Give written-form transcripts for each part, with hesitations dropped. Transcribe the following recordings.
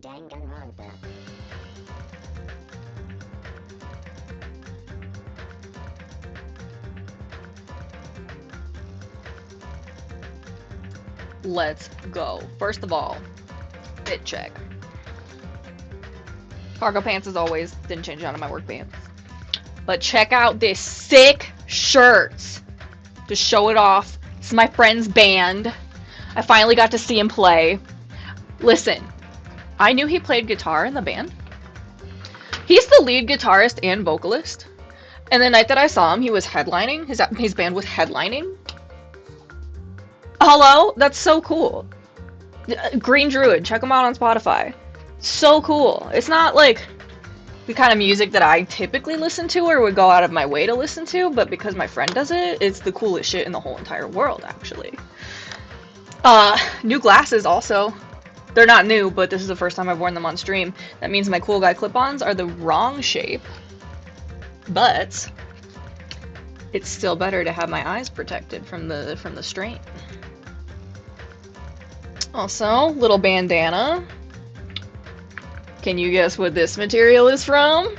Danganronpa. Let's go. First of all, fit check. Cargo pants as always, didn't change out of my work pants. But check out this sick shirt. To show it off. This is my friend's band. I finally got to see him play. Listen, I knew he played guitar in the band. He's the lead guitarist and vocalist. And the night that I saw him, he was headlining. His band was headlining. Hello? That's so cool. Green Druid, check him out on Spotify. So cool. It's not like the kind of music that I typically listen to or would go out of my way to listen to, but because my friend does it, it's the coolest shit in the whole entire world, actually. New glasses also. They're not new, but this is the first time I've worn them on stream. That means my cool guy clip-ons are the wrong shape, but it's still better to have my eyes protected from the strain. Also, little bandana. Can you guess what this material is from?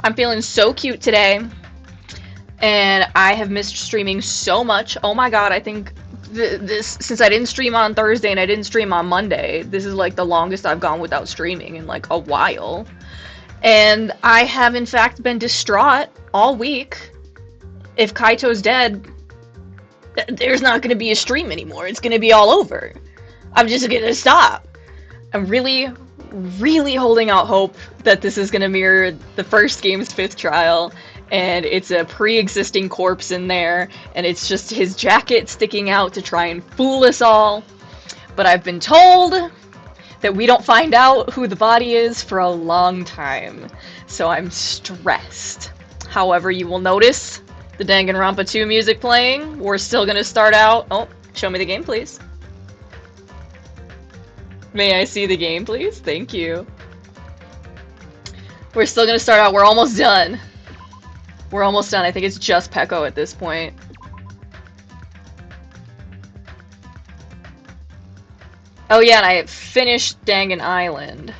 I'm feeling so cute today, and I have missed streaming so much. Oh my god, I think this, since I didn't stream on Thursday and I didn't stream on Monday, this is like the longest I've gone without streaming in like a while. And I have in fact been distraught all week. If Kaito's dead, there's not going to be a stream anymore. It's going to be all over. I'm just going to stop. I'm really, really holding out hope that this is going to mirror the first game's 5th trial, and it's a pre-existing corpse in there, and it's just his jacket sticking out to try and fool us all. But I've been told that we don't find out who the body is for a long time, so I'm stressed. However, you will notice the Danganronpa 2 music playing. We're still going to start out... Oh, show me the game, please. May I see the game, please? Thank you. We're still gonna start out. We're almost done. We're almost done. I think it's just Peko at this point. Oh yeah, and I finished Dangan Island.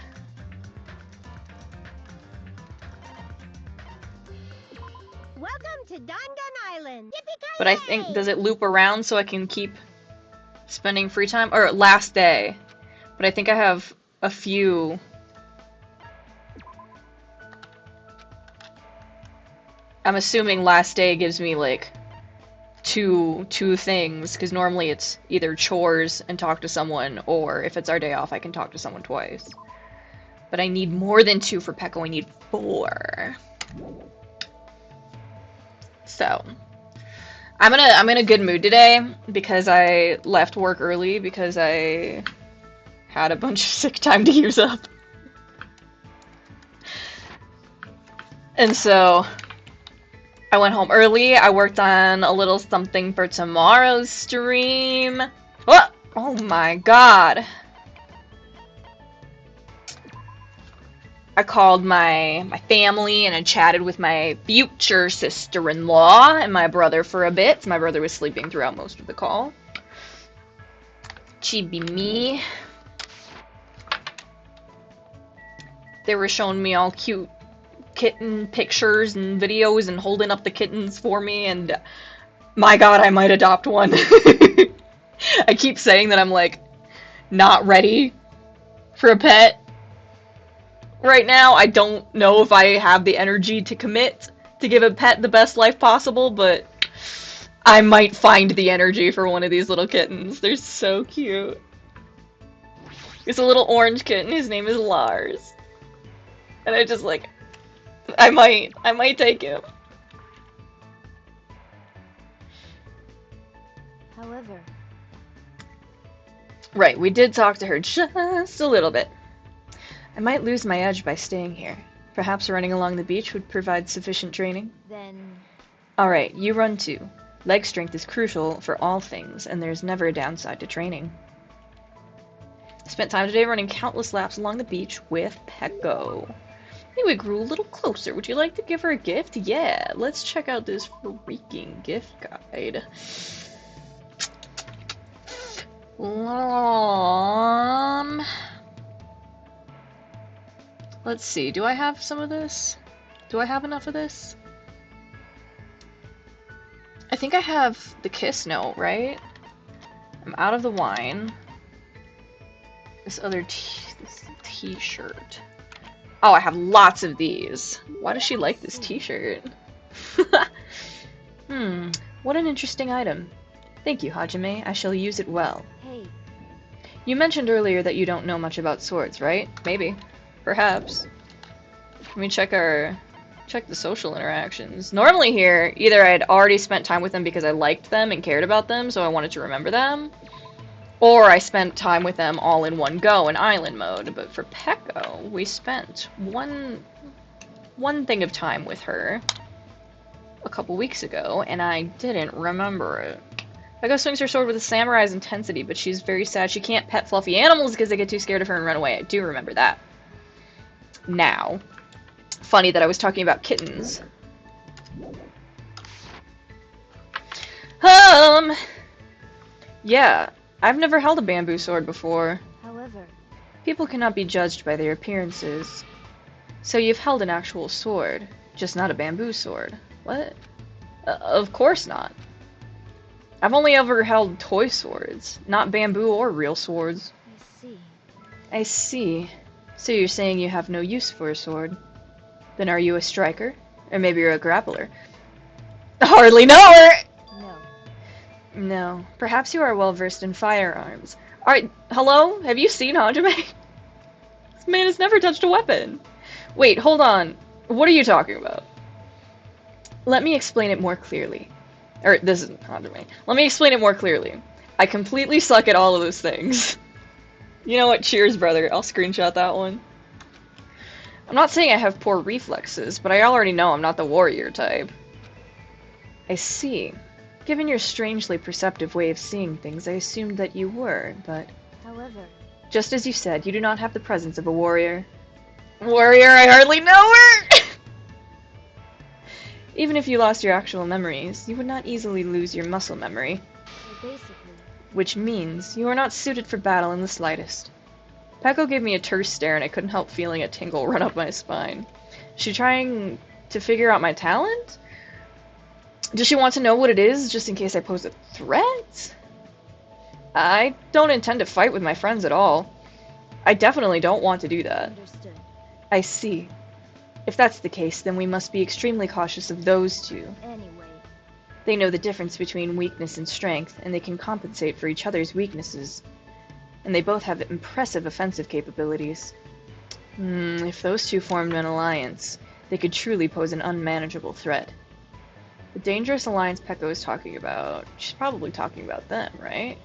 Welcome to Dangan Island. But I think, does it loop around so I can keep spending free time? Or last day. But I think I have a few. I'm assuming last day gives me like two things, because normally it's either chores and talk to someone, or if it's our day off I can talk to someone twice. But I need more than 2 for Peko, I need 4. So I'm in a good mood today because I left work early because I had a bunch of sick time to use up. And so I went home early. I worked on a little something for tomorrow's stream. Oh my god. I called my family and I chatted with my future sister-in-law and my brother for a bit. My brother was sleeping throughout most of the call. Chibi me. They were showing me all cute kitten pictures and videos and holding up the kittens for me, and my god, I might adopt one. I keep saying that I'm like not ready for a pet right now. I don't know if I have the energy to commit to give a pet the best life possible, but I might find the energy for one of these little kittens. They're so cute. It's a little orange kitten. His name is Lars. And I just like, I might take him. However, right, we did talk to her just a little bit. I might lose my edge by staying here. Perhaps running along the beach would provide sufficient training. then Alright, you run too. Leg strength is crucial for all things, and there's never a downside to training. I spent time today running countless laps along the beach with Peko. Hey, we grew a little closer. Would you like to give her a gift? Yeah, let's check out this freaking gift guide. Let's see, do I have some of this? Do I have enough of this? I think I have the kiss note, right? I'm out of the wine. This other this t-shirt. Oh, I have lots of these. Why does she like this t-shirt? What an interesting item. Thank you, Hajime. I shall use it well. Hey. You mentioned earlier that you don't know much about swords, right? Maybe. Perhaps. Let me check the social interactions. Normally here, either I had already spent time with them because I liked them and cared about them, so I wanted to remember them, or I spent time with them all in one go in island mode. But for Peko, we spent one thing of time with her a couple weeks ago, and I didn't remember it. Peko swings her sword with a samurai's intensity, but she's very sad she can't pet fluffy animals because they get too scared of her and run away. I do remember that. Now. Funny that I was talking about kittens. Yeah, I've never held a bamboo sword before. However, people cannot be judged by their appearances. So you've held an actual sword, just not a bamboo sword. What? Of course not. I've only ever held toy swords, not bamboo or real swords. I see. I see. So you're saying you have no use for a sword? Then are you a striker? Or maybe you're a grappler? Hardly know her! No. No. Perhaps you are well versed in firearms. Alright, hello? Have you seen Hajime? This man has never touched a weapon. Wait, hold on. What are you talking about? Let me explain it more clearly. Or, this isn't Hajime. Let me explain it more clearly. I completely suck at all of those things. You know what? Cheers, brother. I'll screenshot that one. I'm not saying I have poor reflexes, but I already know I'm not the warrior type. I see. Given your strangely perceptive way of seeing things, I assumed that you were, but... However... Just as you said, you do not have the presence of a warrior. Warrior, I hardly know her! Even if you lost your actual memories, you would not easily lose your muscle memory. So basically... Which means you are not suited for battle in the slightest. Peko gave me a terse stare and I couldn't help feeling a tingle run up my spine. Is she trying to figure out my talent? Does she want to know what it is, just in case I pose a threat? I don't intend to fight with my friends at all. I definitely don't want to do that. Understood. I see. If that's the case, then we must be extremely cautious of those two. Anyway. They know the difference between weakness and strength, and they can compensate for each other's weaknesses. And they both have impressive offensive capabilities. If those two formed an alliance, they could truly pose an unmanageable threat. The dangerous alliance Peko is talking about, she's probably talking about them, right?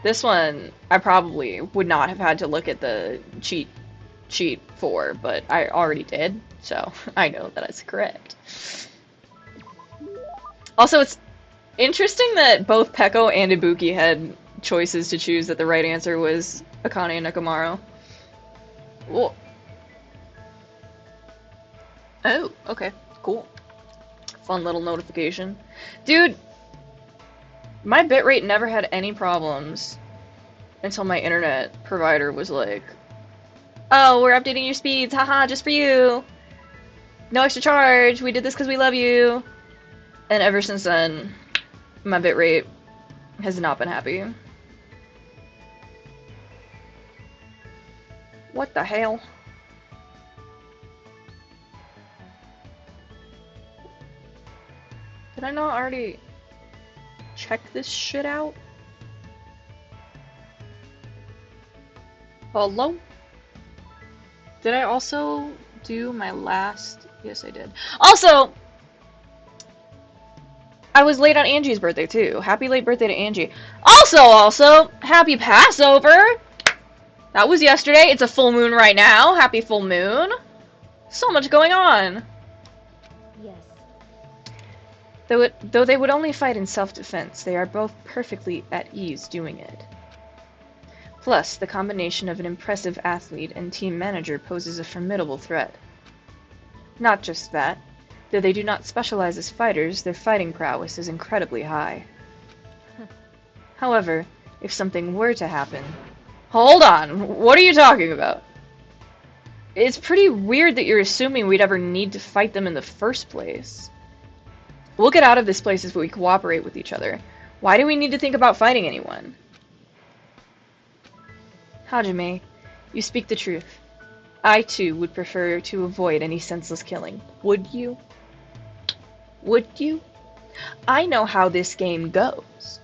This one, I probably would not have had to look at the cheat sheet for, but I already did, so I know that it's correct. Also, it's interesting that both Peko and Ibuki had choices to choose that the right answer was Akane and Nekomaru. Well, oh, okay, cool. Fun little notification. Dude, my bitrate never had any problems until my internet provider was like, oh, we're updating your speeds, haha, just for you. No extra charge, we did this because we love you. And ever since then, my bitrate has not been happy. What the hell? Did I not already check this shit out? Hello? Did I also do my last... Yes, I did. Also, I was late on Angie's birthday, too. Happy late birthday to Angie. Also, happy Passover! That was yesterday. It's a full moon right now. Happy full moon. So much going on. Yes. Though they would only fight in self-defense, they are both perfectly at ease doing it. Plus, the combination of an impressive athlete and team manager poses a formidable threat. Not just that, though they do not specialize as fighters, their fighting prowess is incredibly high. However, if something were to happen... Hold on, what are you talking about? It's pretty weird that you're assuming we'd ever need to fight them in the first place. We'll get out of this place if we cooperate with each other. Why do we need to think about fighting anyone? Hajime, you speak the truth. I, too, would prefer to avoid any senseless killing. Would you? Would you? I know how this game goes.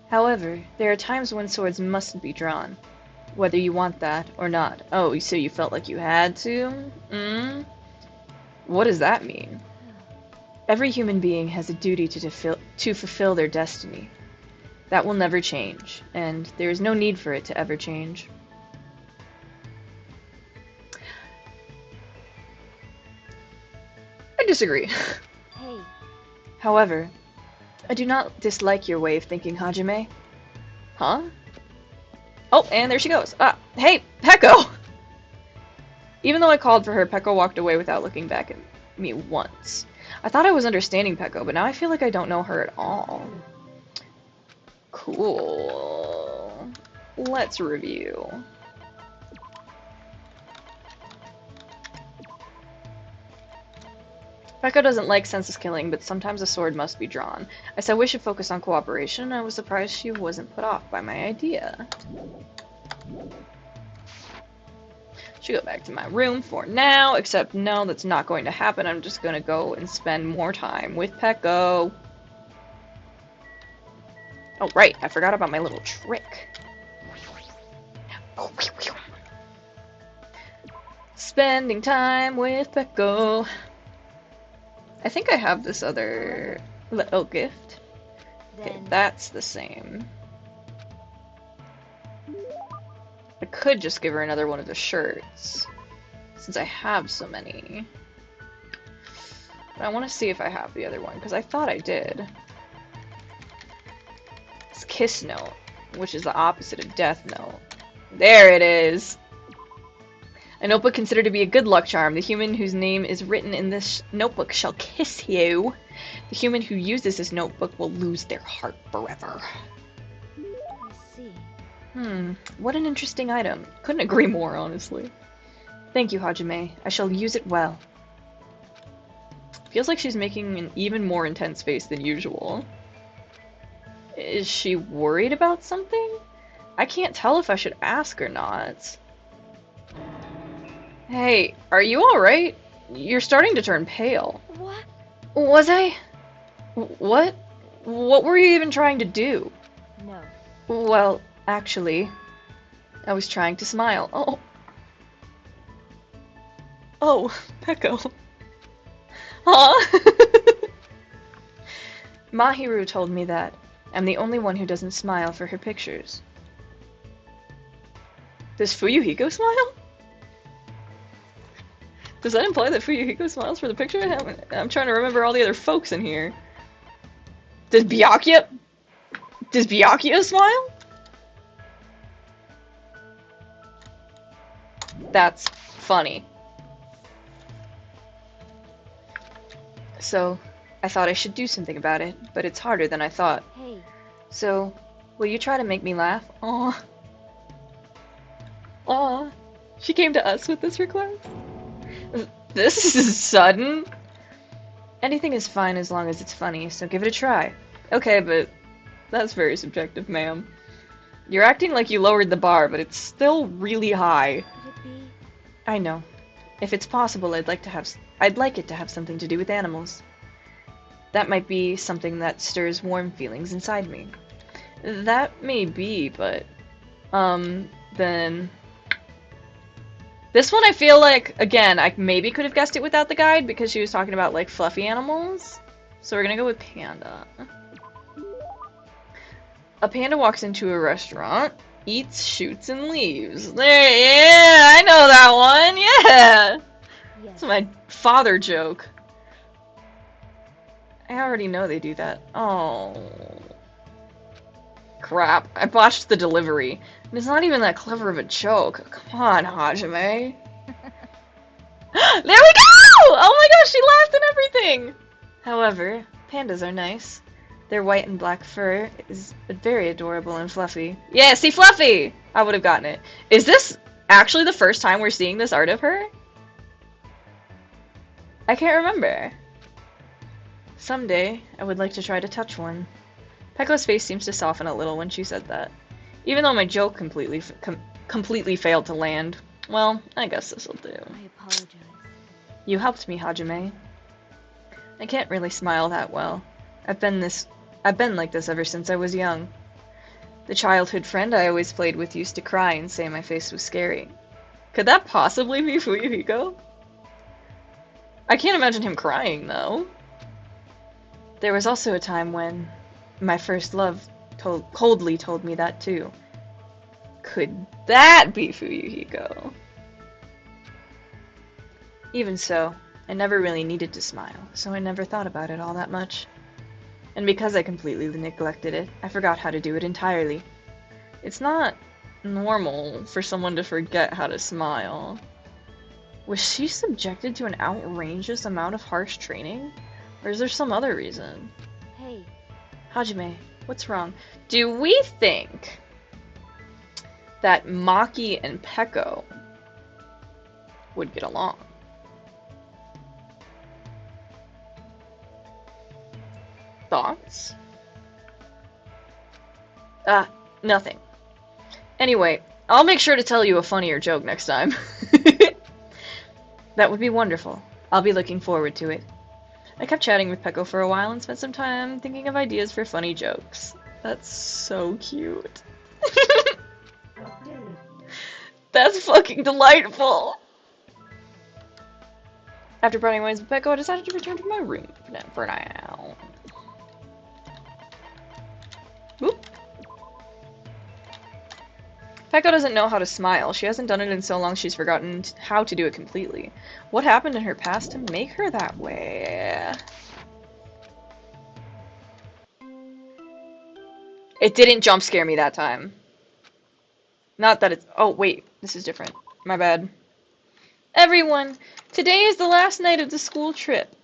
However, there are times when swords must be drawn. Whether you want that or not. Oh, so you felt like you had to? What does that mean? Every human being has a duty to fulfill their destiny. That will never change, and there is no need for it to ever change. I disagree. Hey. However, I do not dislike your way of thinking, Hajime. Huh? Oh, and there she goes. Hey, Peko! Even though I called for her, Peko walked away without looking back at me once. I thought I was understanding Peko, but now I feel like I don't know her at all. Cool. Let's review. Peko doesn't like senseless killing, but sometimes a sword must be drawn. I said we should focus on cooperation, and I was surprised she wasn't put off by my idea. Should go back to my room for now, except no, that's not going to happen. I'm just gonna go and spend more time with Peko. Oh, right, I forgot about my little trick. Spending time with Peko. I think I have this other little gift. Okay, that's the same. I could just give her another one of the shirts, since I have so many. But I want to see if I have the other one, because I thought I did. It's Kiss Note, which is the opposite of Death Note. There it is! A notebook considered to be a good luck charm. The human whose name is written in this notebook shall kiss you. The human who uses this notebook will lose their heart forever. I see. What an interesting item. Couldn't agree more, honestly. Thank you, Hajime. I shall use it well. Feels like she's making an even more intense face than usual. Is she worried about something? I can't tell if I should ask or not. Hey, are you alright? You're starting to turn pale. What? Was I? What? What were you even trying to do? No. Well, actually, I was trying to smile. Oh. Oh, Peko. Huh? Mahiru told me that I'm the only one who doesn't smile for her pictures. Does Fuyuhiko smile? Does that imply that Fuyuhiko smiles for the picture? I'm trying to remember all the other folks in here. Does Byakuya smile? That's funny. So, I thought I should do something about it, but it's harder than I thought. Hey. So, will you try to make me laugh? Aw. Aw. She came to us with this request? This is sudden. Anything is fine as long as it's funny, so give it a try. Okay, but that's very subjective, ma'am. You're acting like you lowered the bar, but it's still really high. Could it be? I know. If it's possible, I'd like it to have something to do with animals. That might be something that stirs warm feelings inside me. That may be, but then this one I feel like, again, I maybe could have guessed it without the guide because she was talking about like fluffy animals. So we're gonna go with panda. A panda walks into a restaurant, eats, shoots, and leaves. There, yeah, I know that one, yeah! Yes. That's my father joke. I already know they do that. Oh. Crap, I botched the delivery. And it's not even that clever of a joke. Come on, Hajime. There we go! Oh my gosh, she laughed and everything! However, pandas are nice. Their white and black fur is very adorable and fluffy. Yeah, see, Fluffy! I would have gotten it. Is this actually the first time we're seeing this art of her? I can't remember. Someday, I would like to try to touch one. Peko's face seems to soften a little when she said that. Even though my joke completely failed to land. Well, I guess this'll do. I apologize. You helped me, Hajime. I can't really smile that well. I've been like this ever since I was young. The childhood friend I always played with used to cry and say my face was scary. Could that possibly be Fuyuhiko? I can't imagine him crying, though. There was also a time when my first love coldly told me that, too. Could that be Fuyuhiko? Even so, I never really needed to smile, so I never thought about it all that much. And because I completely neglected it, I forgot how to do it entirely. It's not normal for someone to forget how to smile. Was she subjected to an outrageous amount of harsh training? Or is there some other reason? Hey. Hajime, what's wrong? Do we think that Maki and Peko would get along? Thoughts? Nothing. Anyway, I'll make sure to tell you a funnier joke next time. That would be wonderful. I'll be looking forward to it. I kept chatting with Peko for a while and spent some time thinking of ideas for funny jokes. That's so cute. That's fucking delightful! After parting ways with Peko, I decided to return to my room for now. Whoop. Peko doesn't know how to smile. She hasn't done it in so long she's forgotten how to do it completely. What happened in her past to make her that way? It didn't jump scare me that time. Not that it's... Oh, wait. This is different. My bad. Everyone, today is the last night of the school trip.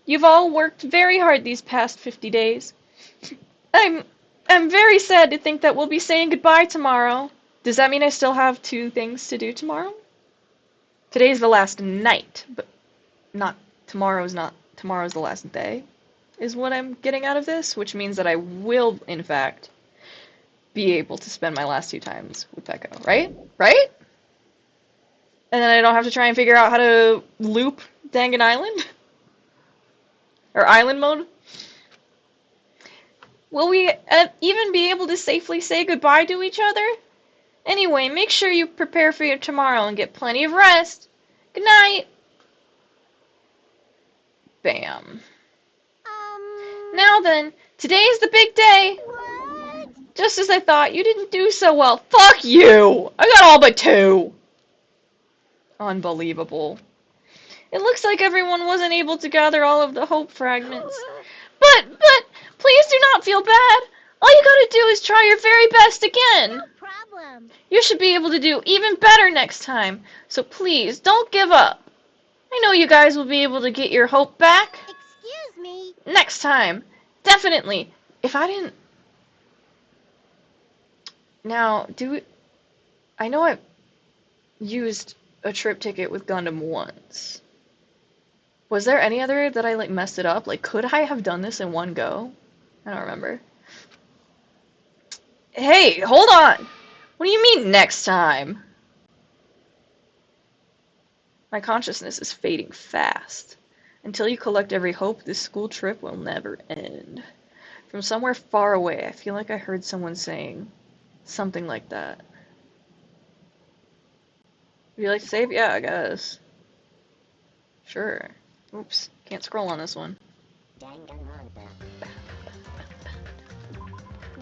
You've all worked very hard these past 50 days. I'm very sad to think that we'll be saying goodbye tomorrow. Does that mean I still have 2 things to do tomorrow? Today's the last night, but tomorrow's the last day, is what I'm getting out of this, which means that I will, in fact, be able to spend my last 2 times with Peko, right? Right? And then I don't have to try and figure out how to loop Dangan Island? Or island mode? Will we even be able to safely say goodbye to each other? Anyway, make sure you prepare for your tomorrow and get plenty of rest. Good night. Bam. Now then, today's the big day. What? Just as I thought, you didn't do so well. Fuck you! I got all but 2. Unbelievable. It looks like everyone wasn't able to gather all of the hope fragments. But, please do not feel bad. All you gotta do is try your very best again. No problem. You should be able to do even better next time. So please, don't give up. I know you guys will be able to get your hope back. Excuse me. Next time. Definitely. If I didn't... Now, I know I've used a trip ticket with Gundam once. Was there any other that I, messed it up? Could I have done this in one go? I don't remember. Hey, hold on! What do you mean, next time? My consciousness is fading fast. Until you collect every hope, this school trip will never end. From somewhere far away, I feel like I heard someone saying something like that. Would you like to save? Yeah, I guess. Sure. Oops, can't scroll on this one.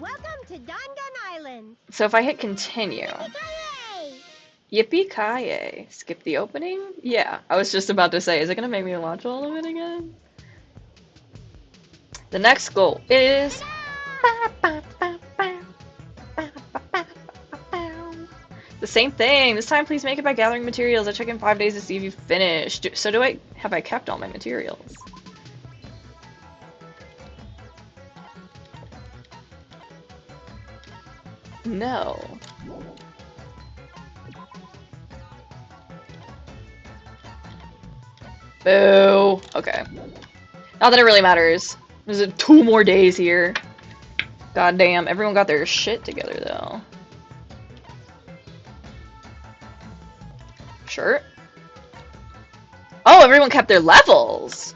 Welcome to Dangan Island. So if I hit continue... Yippee-ki-yay! Yippee-ki-yay. Skip the opening? Yeah, I was just about to say, is it gonna make me watch all of it again? The next goal is... The same thing. This time, please make it by gathering materials. I check in 5 days to see if you've finished. So have I kept all my materials? No. Boo. Okay. Not that it really matters. There's 2 more days here. God damn, everyone got their shit together though. Sure. Oh, everyone kept their levels!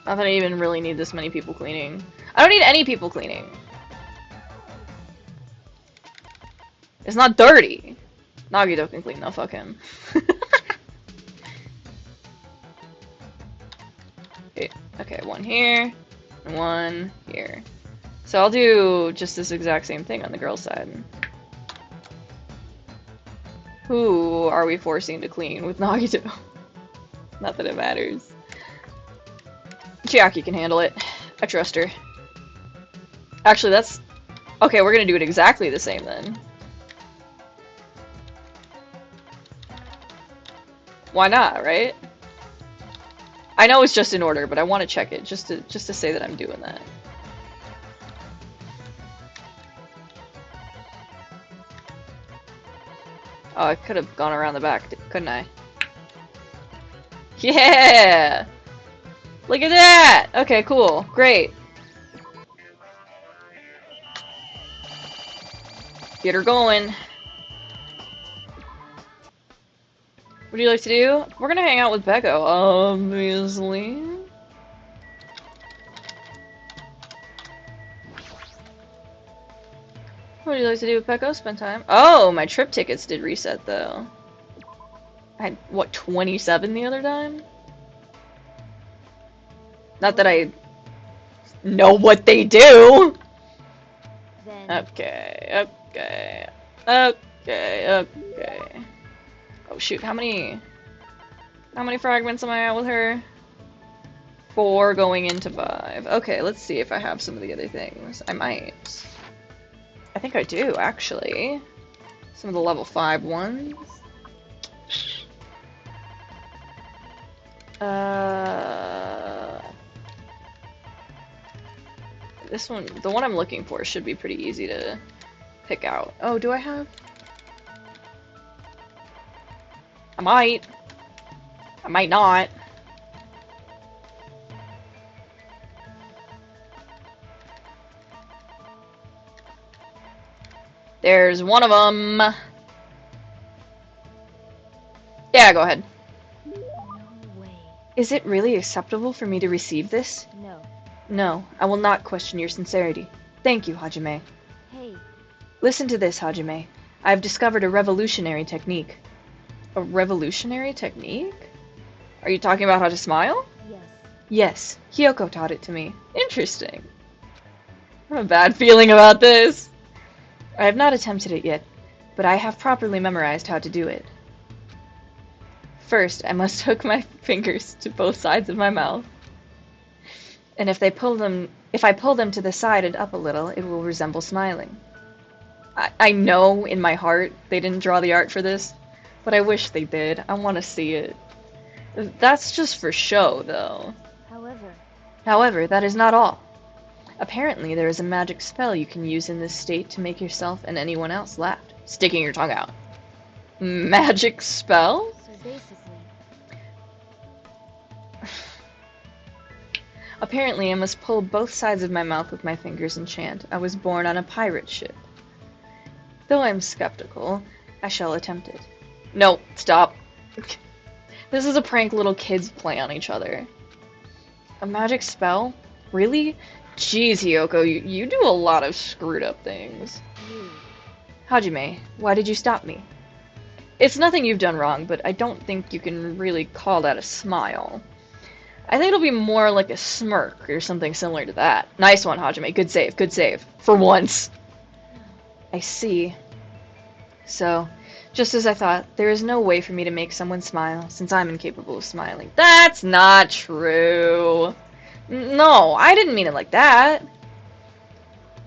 Not that I even really need this many people cleaning. I don't need any people cleaning. It's not dirty. Nagito can clean though, fuck him. Okay, 1 here, and 1 here. So I'll do just this exact same thing on the girls' side. Who are we forcing to clean with Nagito? Not that it matters. Chiaki can handle it. I trust her. Actually, that's... Okay, we're gonna do it exactly the same then. Why not, right? I know it's just in order, but I want to check it just to say that I'm doing that. Oh, I could have gone around the back, couldn't I? Yeah! Look at that! Okay, cool. Great. Get her going. What do you like to do? We're gonna hang out with Peko, obviously. What do you like to do with Peko? Spend time? Oh, my trip tickets did reset, though. I had, what, 27 the other time? Not that I know what they do! Okay. Oh shoot, how many fragments am I at with her? 4 going into 5. Okay, let's see if I have some of the other things. I might. I think I do, actually. Some of the level 5 ones. This one, the one I'm looking for, should be pretty easy to pick out. Oh, do I have? I might. I might not. There's one of them. Yeah, go ahead. No way. Is it really acceptable for me to receive this? No. No, I will not question your sincerity. Thank you, Hajime. Hey. Listen to this, Hajime. I have discovered a revolutionary technique. A revolutionary technique? Are you talking about how to smile? Yes. Yes, Hiyoko taught it to me. Interesting. I have a bad feeling about this. I have not attempted it yet, but I have properly memorized how to do it. First, I must hook my fingers to both sides of my mouth. And if I pull them to the side and up a little, it will resemble smiling. I know in my heart they didn't draw the art for this, but I wish they did. I want to see it. That's just for show, though. However, that is not all. Apparently, there is a magic spell you can use in this state to make yourself and anyone else laugh. Sticking your tongue out. Magic spell? So basically. Apparently, I must pull both sides of my mouth with my fingers and chant, I was born on a pirate ship. Though I'm skeptical, I shall attempt it. No, stop. This is a prank little kids play on each other. A magic spell? Really? Jeez, Hiyoko, you do a lot of screwed up things. Hajime, why did you stop me? It's nothing you've done wrong, but I don't think you can really call that a smile. I think it'll be more like a smirk or something similar to that. Nice one, Hajime. Good save, good save. For once. I see. So, just as I thought, there is no way for me to make someone smile, since I'm incapable of smiling. That's not true. No, I didn't mean it like that.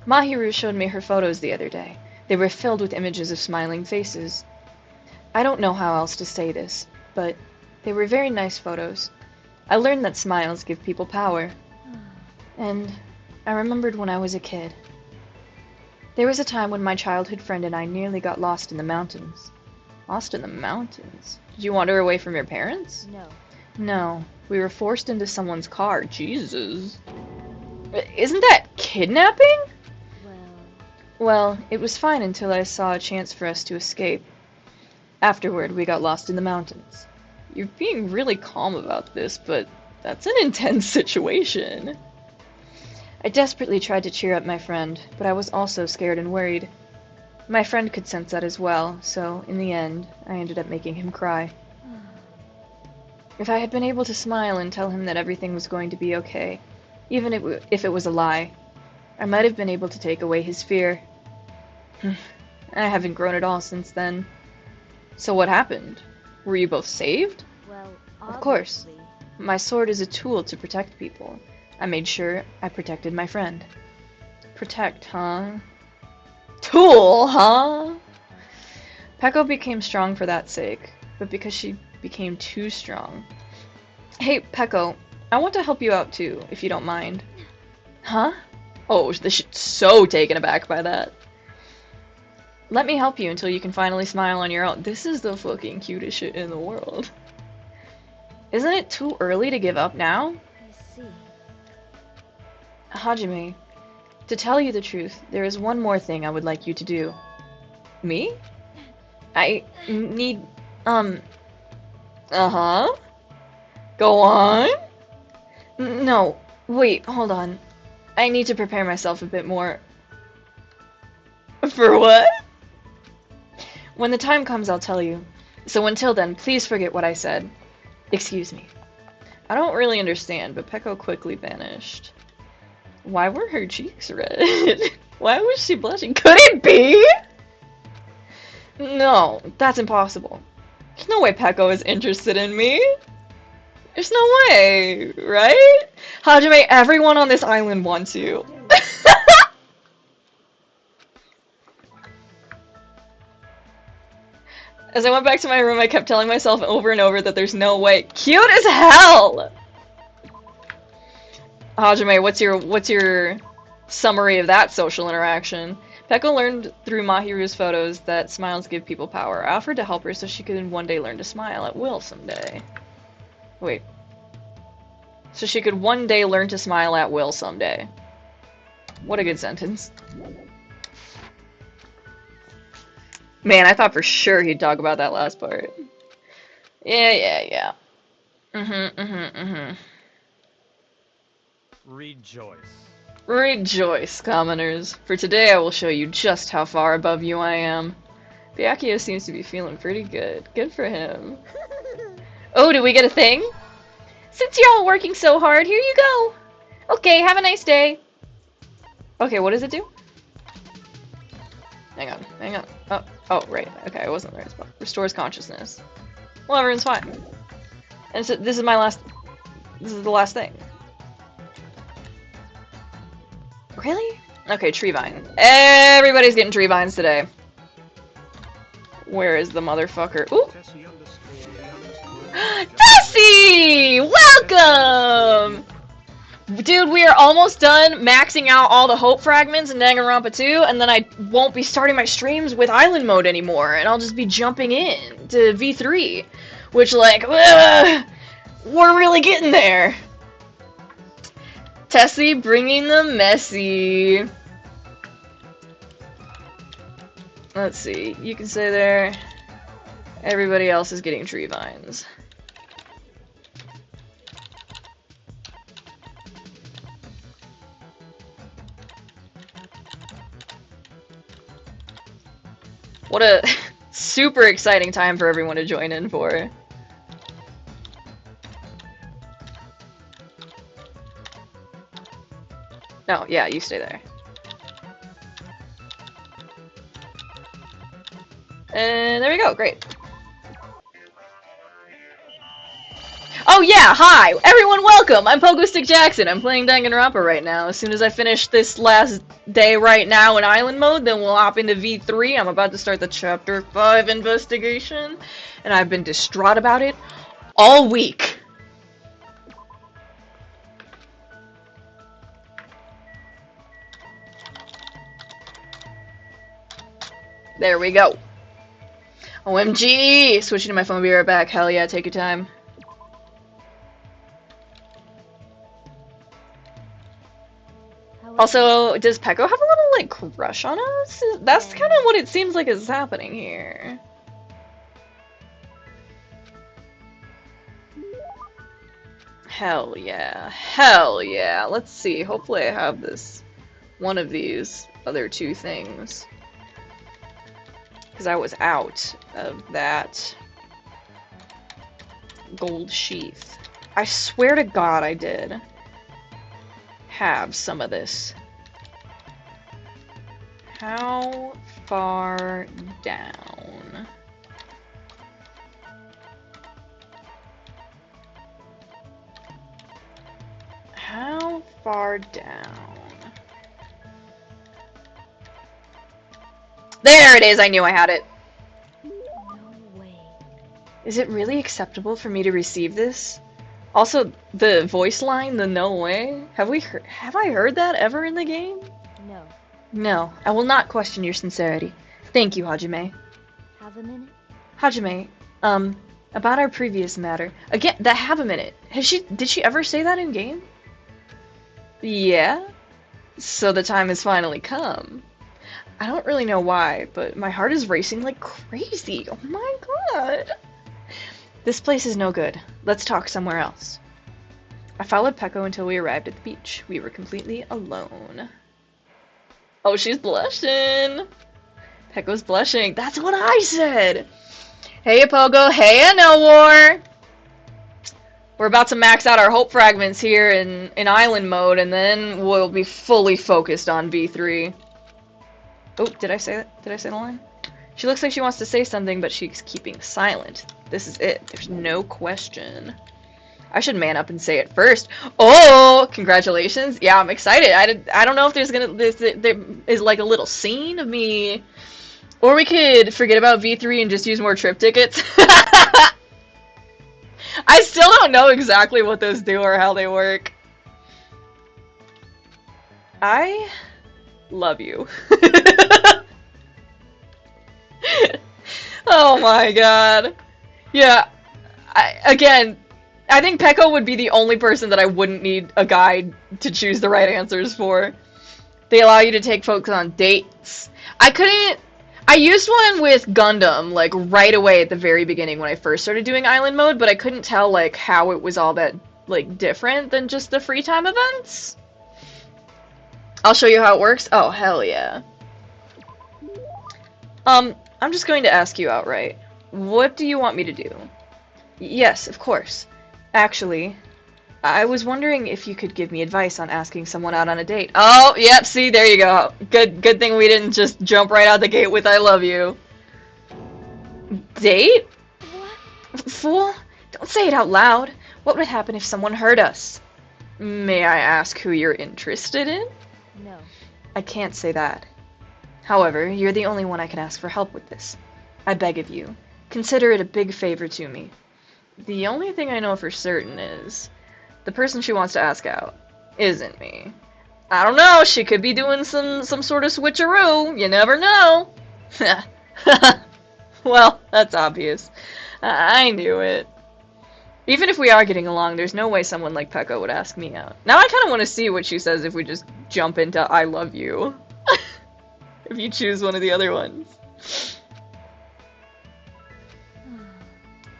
Mahiru showed me her photos the other day. They were filled with images of smiling faces. I don't know how else to say this, but they were very nice photos. I learned that smiles give people power. And I remembered when I was a kid. There was a time when my childhood friend and I nearly got lost in the mountains. Lost in the mountains? Did you wander away from your parents? No. No. We were forced into someone's car. Jesus. Isn't that kidnapping? Well, it was fine until I saw a chance for us to escape. Afterward, we got lost in the mountains. You're being really calm about this, but that's an intense situation. I desperately tried to cheer up my friend, but I was also scared and worried. My friend could sense that as well, so in the end, I ended up making him cry. If I had been able to smile and tell him that everything was going to be okay, even if it was a lie, I might have been able to take away his fear. I haven't grown at all since then. So what happened? Were you both saved? Well, Of course. obviously. My sword is a tool to protect people. I made sure I protected my friend. Protect, huh? Tool, huh? Peko became strong for that sake, but because she became too strong. Hey, Peko, I want to help you out too, if you don't mind. Huh? Oh, this shit's so taken aback by that. Let me help you until you can finally smile on your own. This is the fucking cutest shit in the world. Isn't it too early to give up now? I see. Hajime, to tell you the truth, there is one more thing I would like you to do. Me? I need, uh-huh. Go on? No, wait, hold on. I need to prepare myself a bit more. For what? When the time comes, I'll tell you. So until then, please forget what I said. Excuse me. I don't really understand, but Peko quickly vanished. Why were her cheeks red? Why was she blushing? Could it be? No, that's impossible. There's no way Peko is interested in me. There's no way, right? Hajime, everyone on this island wants you. As I went back to my room, I kept telling myself over and over that there's no way. Cute as hell! Hajime, what's your summary of that social interaction? Peko learned through Mahiru's photos that smiles give people power. I offered to help her so she could one day learn to smile at will someday. Wait. So she could one day learn to smile at will someday. What a good sentence. Man, I thought for sure he'd talk about that last part. Yeah. Rejoice. Rejoice, commoners, for today I will show you just how far above you I am. Byakuya seems to be feeling pretty good. Good for him. Oh, did we get a thing? Since you're all working so hard, here you go! Okay, have a nice day. Okay, what does it do? Hang on. Oh, right. Okay, I wasn't in the right spot. Restores consciousness. Well, everyone's fine. And so this is the last thing. Really? Okay, tree vine. Everybody's getting tree vines today. Where is the motherfucker? Ooh! Tessie! Welcome! Dude, we are almost done maxing out all the hope fragments in Danganronpa 2, and then I won't be starting my streams with island mode anymore, and I'll just be jumping in to V3. Which, like, we're really getting there. Tessie bringing the messy. Let's see, you can stay there. Everybody else is getting tree vines. What a super exciting time for everyone to join in for. No, yeah, you stay there. And there we go, great. Oh yeah, hi! Everyone welcome! I'm Pogo Stick Jackson. I'm playing Danganronpa right now. As soon as I finish this last day right now in island mode, then we'll hop into V3. I'm about to start the Chapter 5 investigation, and I've been distraught about it all week. There we go. OMG! Switching to my phone, be right back. Hell yeah, take your time. Also, does Peko have a little, like, crush on us? That's kind of what it seems like is happening here. Hell yeah. Hell yeah. Let's see. Hopefully I have this. One of these other two things. Because I was out of that gold sheath. I swear to God I did have some of this. How far down? How far down? There it is! I knew I had it. No way. Is it really acceptable for me to receive this? Also, the voice line, the no way. Have I heard that ever in the game? No. No, I will not question your sincerity. Thank you, Hajime. Have a minute? Hajime, about our previous matter. Again, have a minute. Did she ever say that in game? Yeah? So the time has finally come. I don't really know why, but my heart is racing like crazy. Oh my god. This place is no good. Let's talk somewhere else. I followed Peko until we arrived at the beach. We were completely alone. Oh, she's blushing. Peko's blushing. That's what I said. Hey, Pogo. Hey, No War. We're about to max out our hope fragments here in island mode, and then we'll be fully focused on V3. Oh, did I say that? Did I say the line? She looks like she wants to say something, but she's keeping silent. This is it. There's no question. I should man up and say it first. Oh, congratulations. Yeah, I'm excited. I don't know if there is like a little scene of me. Or we could forget about V3 and just use more trip tickets. I still don't know exactly what those do or how they work. I love you. Oh my god. Yeah. Again, I think Peko would be the only person that I wouldn't need a guide to choose the right answers for. They allow you to take folks on dates. I used one with Gundam, like, right away at the very beginning when I first started doing island mode, but I couldn't tell, like, how it was all that, like, different than just the free time events. I'll show you how it works. Oh, hell yeah. I'm just going to ask you outright. What do you want me to do? Yes, of course. Actually, I was wondering if you could give me advice on asking someone out on a date. Oh, yep, see, there you go. Good thing we didn't just jump right out the gate with I love you. Date? What? Fool, don't say it out loud. What would happen if someone heard us? May I ask who you're interested in? No. I can't say that. However, you're the only one I can ask for help with this. I beg of you, consider it a big favor to me. The only thing I know for certain is the person she wants to ask out isn't me. I don't know, she could be doing some sort of switcheroo. You never know. Well, that's obvious. I knew it. Even if we are getting along, there's no way someone like Peko would ask me out. Now I kind of want to see what she says if we just jump into I love you. If you choose one of the other ones.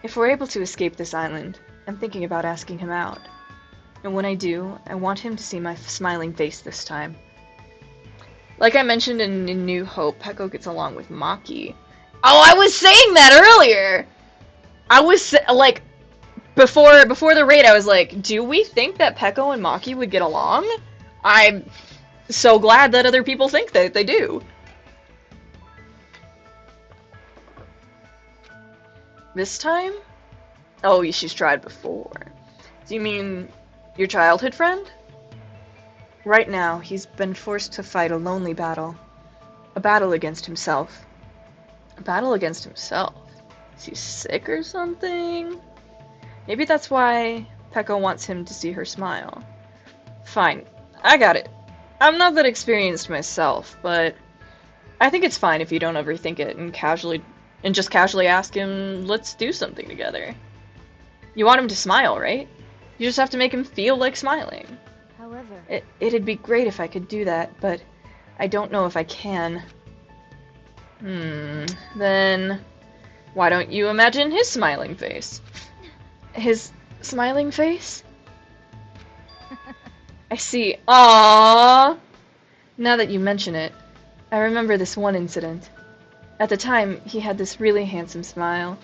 If we're able to escape this island, I'm thinking about asking him out. And when I do, I want him to see my smiling face this time. Like I mentioned in New Hope, Peko gets along with Maki. Oh, I was saying that earlier! I was, like, before the raid, I was like, do we think that Peko and Maki would get along? I'm so glad that other people think that they do. This time? Oh, she's tried before. Do you mean your childhood friend? Right now, he's been forced to fight a lonely battle. A battle against himself. A battle against himself? Is he sick or something? Maybe that's why Peko wants him to see her smile. Fine, I got it. I'm not that experienced myself, but I think it's fine if you don't overthink it and just casually ask him, let's do something together. You want him to smile, right? You just have to make him feel like smiling. However, It'd be great if I could do that, but I don't know if I can. Then why don't you imagine his smiling face? His smiling face? I see. Aww! Now that you mention it, I remember this one incident. At the time, he had this really handsome smile.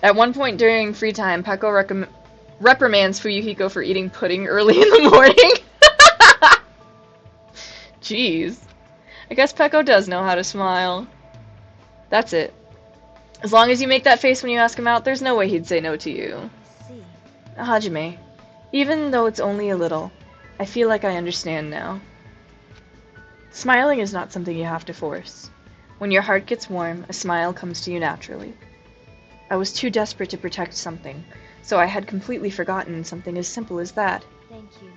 At one point during free time, Peko reprimands Fuyuhiko for eating pudding early in the morning. Jeez. I guess Peko does know how to smile. That's it. As long as you make that face when you ask him out, there's no way he'd say no to you. I see. Hajime, even though it's only a little, I feel like I understand now. Smiling is not something you have to force. When your heart gets warm, a smile comes to you naturally. I was too desperate to protect something, so I had completely forgotten something as simple as that. Thank you.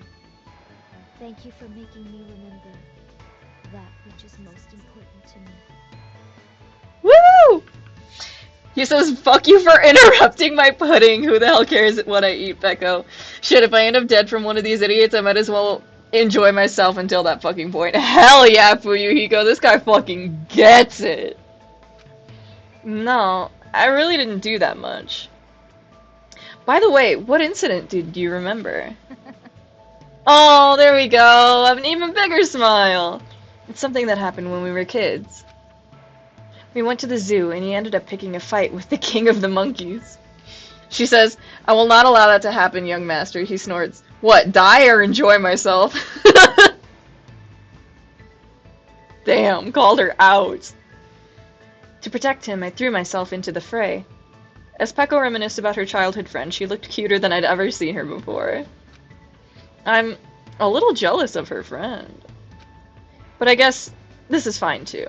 Thank you for making me remember that which is most important to me. Woo! He says, fuck you for interrupting my pudding. Who the hell cares what I eat, Peko? Shit, if I end up dead from one of these idiots, I might as well enjoy myself until that fucking point. Hell yeah, Fuyuhiko, this guy fucking gets it. No, I really didn't do that much. By the way, what incident did you remember? Oh, there we go. I have an even bigger smile. It's something that happened when we were kids. We went to the zoo, and he ended up picking a fight with the king of the monkeys. She says, I will not allow that to happen, young master. He snorts. What, die or enjoy myself? Damn, called her out. To protect him, I threw myself into the fray. As Peko reminisced about her childhood friend, she looked cuter than I'd ever seen her before. I'm a little jealous of her friend. But I guess this is fine too.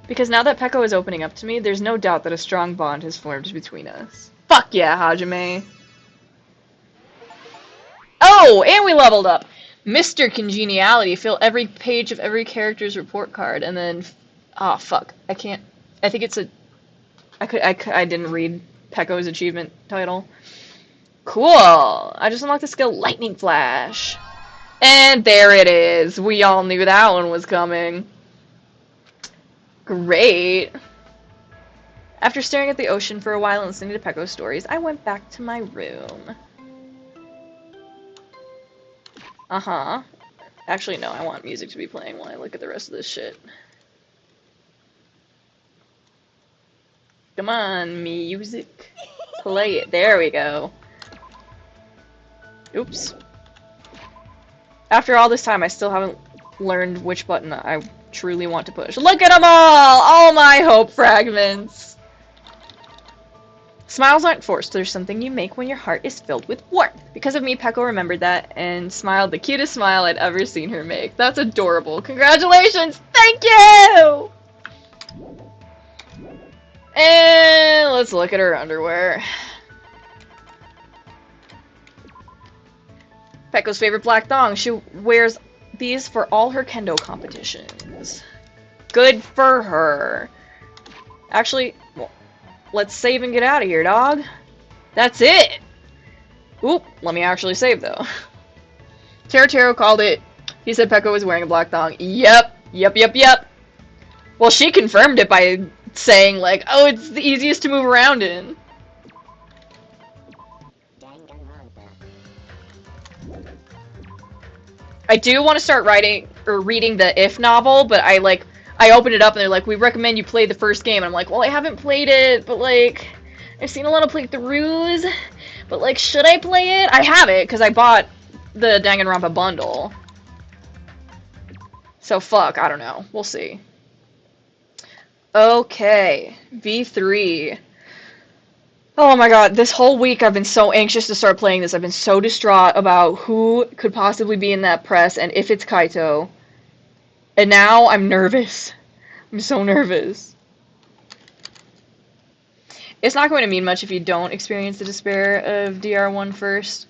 Because now that Peko is opening up to me, there's no doubt that a strong bond has formed between us. Fuck yeah, Hajime! Oh, and we leveled up! Mr. Congeniality, fill every page of every character's report card, and then... Ah, fuck. I can't... I think it's a... I didn't read Peko's achievement title. Cool! I just unlocked the skill Lightning Flash. And there it is! We all knew that one was coming. Great! After staring at the ocean for a while and listening to Peko's stories, I went back to my room. Uh-huh. Actually, no, I want music to be playing while I look at the rest of this shit. Come on, music. Play it. There we go. Oops. After all this time, I still haven't learned which button I truly want to push. Look at them all! All my hope fragments! Smiles aren't forced. There's something you make when your heart is filled with warmth. Because of me, Peko remembered that and smiled the cutest smile I'd ever seen her make. That's adorable. Congratulations! Thank you! And let's look at her underwear. Peko's favorite black thong. She wears these for all her kendo competitions. Good for her. Actually, well, let's save and get out of here, dog. That's it! Oop, let me actually save, though. Taro called it. He said Peko was wearing a black thong. Yep. Well, she confirmed it by saying, like, oh, it's the easiest to move around in. I do want to start writing or reading the If novel, but I opened it up and they're like, we recommend you play the first game. And I'm like, well, I haven't played it, but like, I've seen a lot of playthroughs, but like, should I play it? I have it, because I bought the Danganronpa bundle. So fuck, I don't know. We'll see. Okay, V3. Oh my god, this whole week I've been so anxious to start playing this. I've been so distraught about who could possibly be in that press and if it's Kaito. And now I'm nervous. I'm so nervous. It's not going to mean much if you don't experience the despair of DR1 first.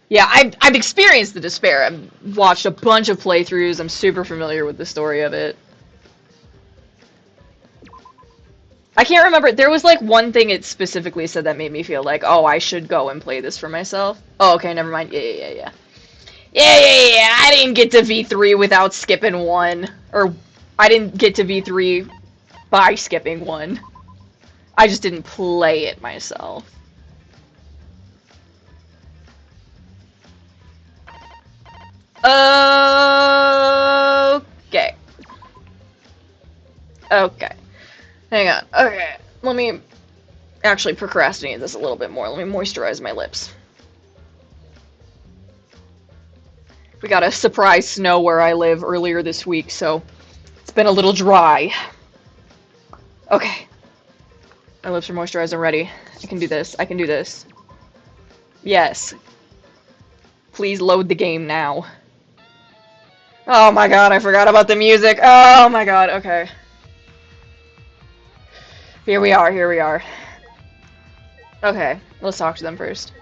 Yeah, I've experienced the despair. I've watched a bunch of playthroughs. I'm super familiar with the story of it. I can't remember. There was like one thing it specifically said that made me feel like, oh, I should go and play this for myself. Oh, okay, never mind. Yeah. I didn't get to V3 without skipping one. Or, I didn't get to V3 by skipping one. I just didn't play it myself. Okay. Okay. Hang on. Okay. Let me actually procrastinate this a little bit more. Let me moisturize my lips. We got a surprise snow where I live earlier this week, so it's been a little dry. Okay. My lips are moisturized and ready. I can do this. I can do this. Yes. Please load the game now. Oh my god, I forgot about the music. Oh my god, okay. Here we are, here we are. Okay, let's talk to them first.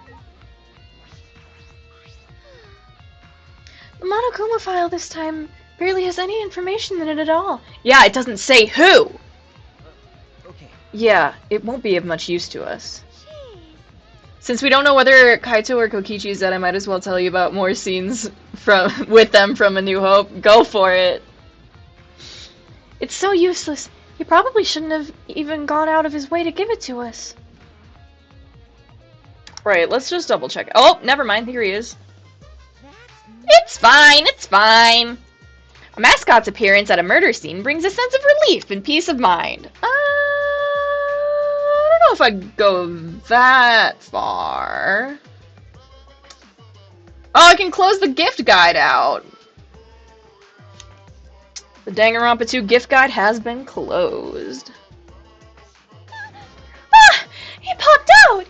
The Monokuma file this time barely has any information in it at all. Yeah, it doesn't say who! Okay. Yeah, it won't be of much use to us. Since we don't know whether Kaito or Kokichi is dead, I might as well tell you about more scenes with them from A New Hope. Go for it! It's so useless. He probably shouldn't have even gone out of his way to give it to us. Right, let's just double check. Oh, never mind. Here he is. It's fine, it's fine. A mascot's appearance at a murder scene brings a sense of relief and peace of mind. I don't know if I'd go that far. Oh, I can close the gift guide out. The Danganronpa 2 gift guide has been closed. Ah! He popped out!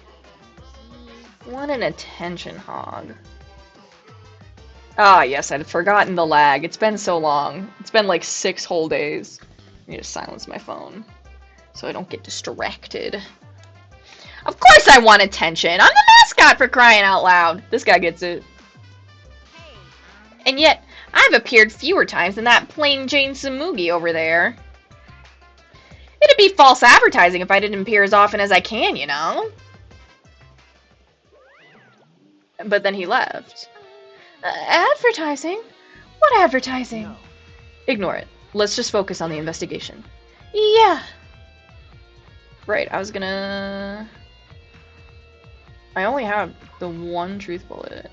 What an attention hog. Ah, yes, I'd forgotten the lag. It's been so long. It's been like 6 whole days. I need to silence my phone so I don't get distracted. Of course I want attention! I'm the mascot, for crying out loud! This guy gets it. And yet, I've appeared fewer times than that plain Jane Samugi over there. It'd be false advertising if I didn't appear as often as I can, you know? But then he left. Advertising? What advertising? No. Ignore it. Let's just focus on the investigation. Yeah. Right, I was gonna... I only have the one truth bullet.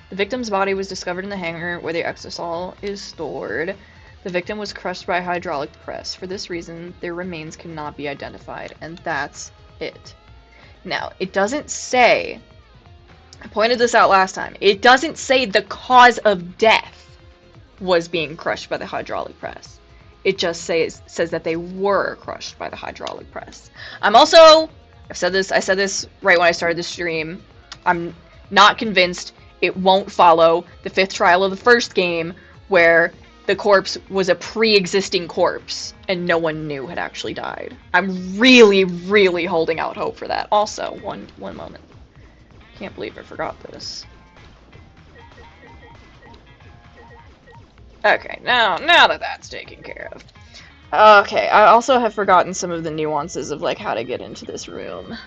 The victim's body was discovered in the hangar where the exosol is stored. The victim was crushed by a hydraulic press. For this reason, their remains cannot be identified, and that's it. Now, it doesn't say... I pointed this out last time. It doesn't say the cause of death was being crushed by the hydraulic press. It just says that they were crushed by the hydraulic press. I said this right when I started the stream. I'm not convinced it won't follow the 5th trial of the first game where the corpse was a pre-existing corpse and no one knew had actually died. I'm really, really holding out hope for that. Also, one moment. Can't believe I forgot this. Okay, now that that's taken care of. Okay, I also have forgotten some of the nuances of like how to get into this room.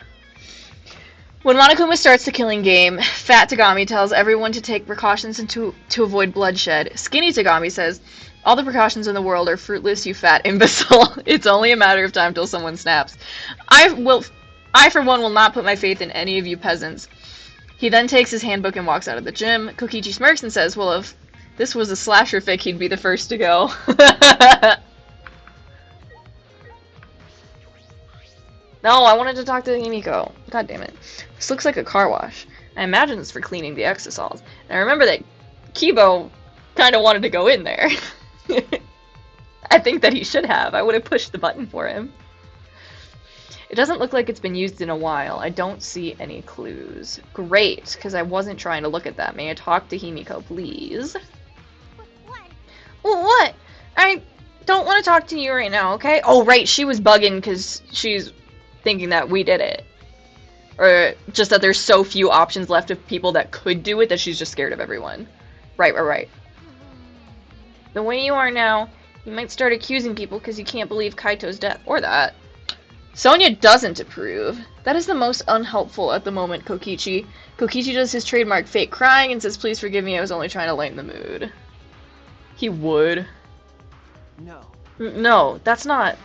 When Monokuma starts the killing game, Fat Tagami tells everyone to take precautions and to avoid bloodshed. Skinny Tagami says, all the precautions in the world are fruitless, you fat imbecile. It's only a matter of time till someone snaps. I for one will not put my faith in any of you peasants. He then takes his handbook and walks out of the gym. Kokichi smirks and says, well, if this was a slasher fic, he'd be the first to go. No, I wanted to talk to Himiko. God damn it. This looks like a car wash. I imagine it's for cleaning the exosols. And I remember that Kibo kind of wanted to go in there. I think that he should have. I would have pushed the button for him. It doesn't look like it's been used in a while. I don't see any clues. Great, because I wasn't trying to look at that. May I talk to Himiko, please? What? Well, what? I don't want to talk to you right now, okay? Oh, right, she was bugging because she's thinking that we did it. Or just that there's so few options left of people that could do it that she's just scared of everyone. Right. The way you are now, you might start accusing people because you can't believe Kaito's death. Or that. Sonia doesn't approve. That is the most unhelpful at the moment, Kokichi. Kokichi does his trademark fake crying and says, please forgive me, I was only trying to lighten the mood. He would. No. No, that's not.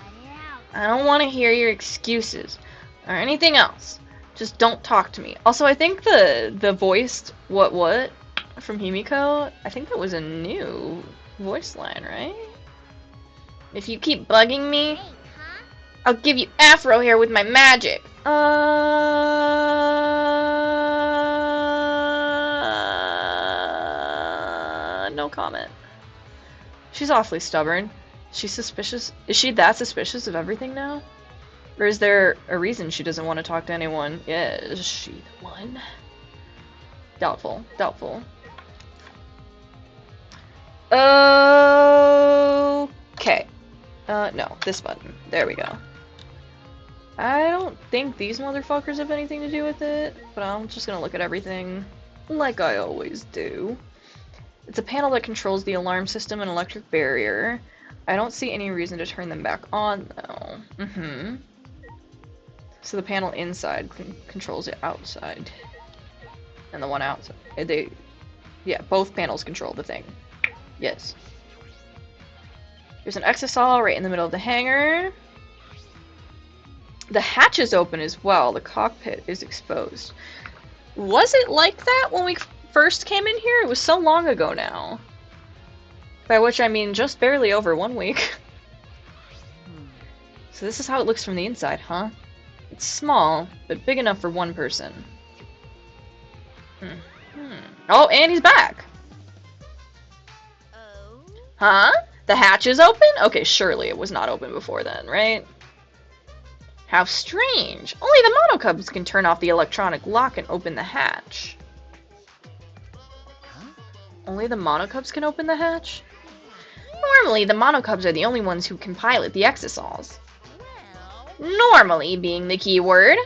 I don't want to hear your excuses. Or anything else. Just don't talk to me. Also, I think the voiced what from Himiko, I think that was a new voice line, right? If you keep bugging me, I'll give you afro hair with my magic. No comment. She's awfully stubborn. She's suspicious. Is she that suspicious of everything now? Or is there a reason she doesn't want to talk to anyone? Yeah, is she the one? Doubtful. Okay. No, this button. There we go. I don't think these motherfuckers have anything to do with it, but I'm just gonna look at everything like I always do. It's a panel that controls the alarm system and electric barrier. I don't see any reason to turn them back on, though. So the panel inside controls it outside. And the one outside. Yeah, both panels control the thing. Yes. There's an exisal right in the middle of the hangar. The hatch is open as well. The cockpit is exposed. Was it like that when we first came in here? It was so long ago now. By which I mean just barely over 1 week. So this is how it looks from the inside, huh? It's small, but big enough for one person. Oh, and he's back! Oh? Huh? The hatch is open? Okay, surely it was not open before then, right? How strange. Only the monocubs can turn off the electronic lock and open the hatch. Huh? Only the monocubs can open the hatch? Normally, the monocubs are the only ones who can pilot the exisals. Well... Normally being the key word.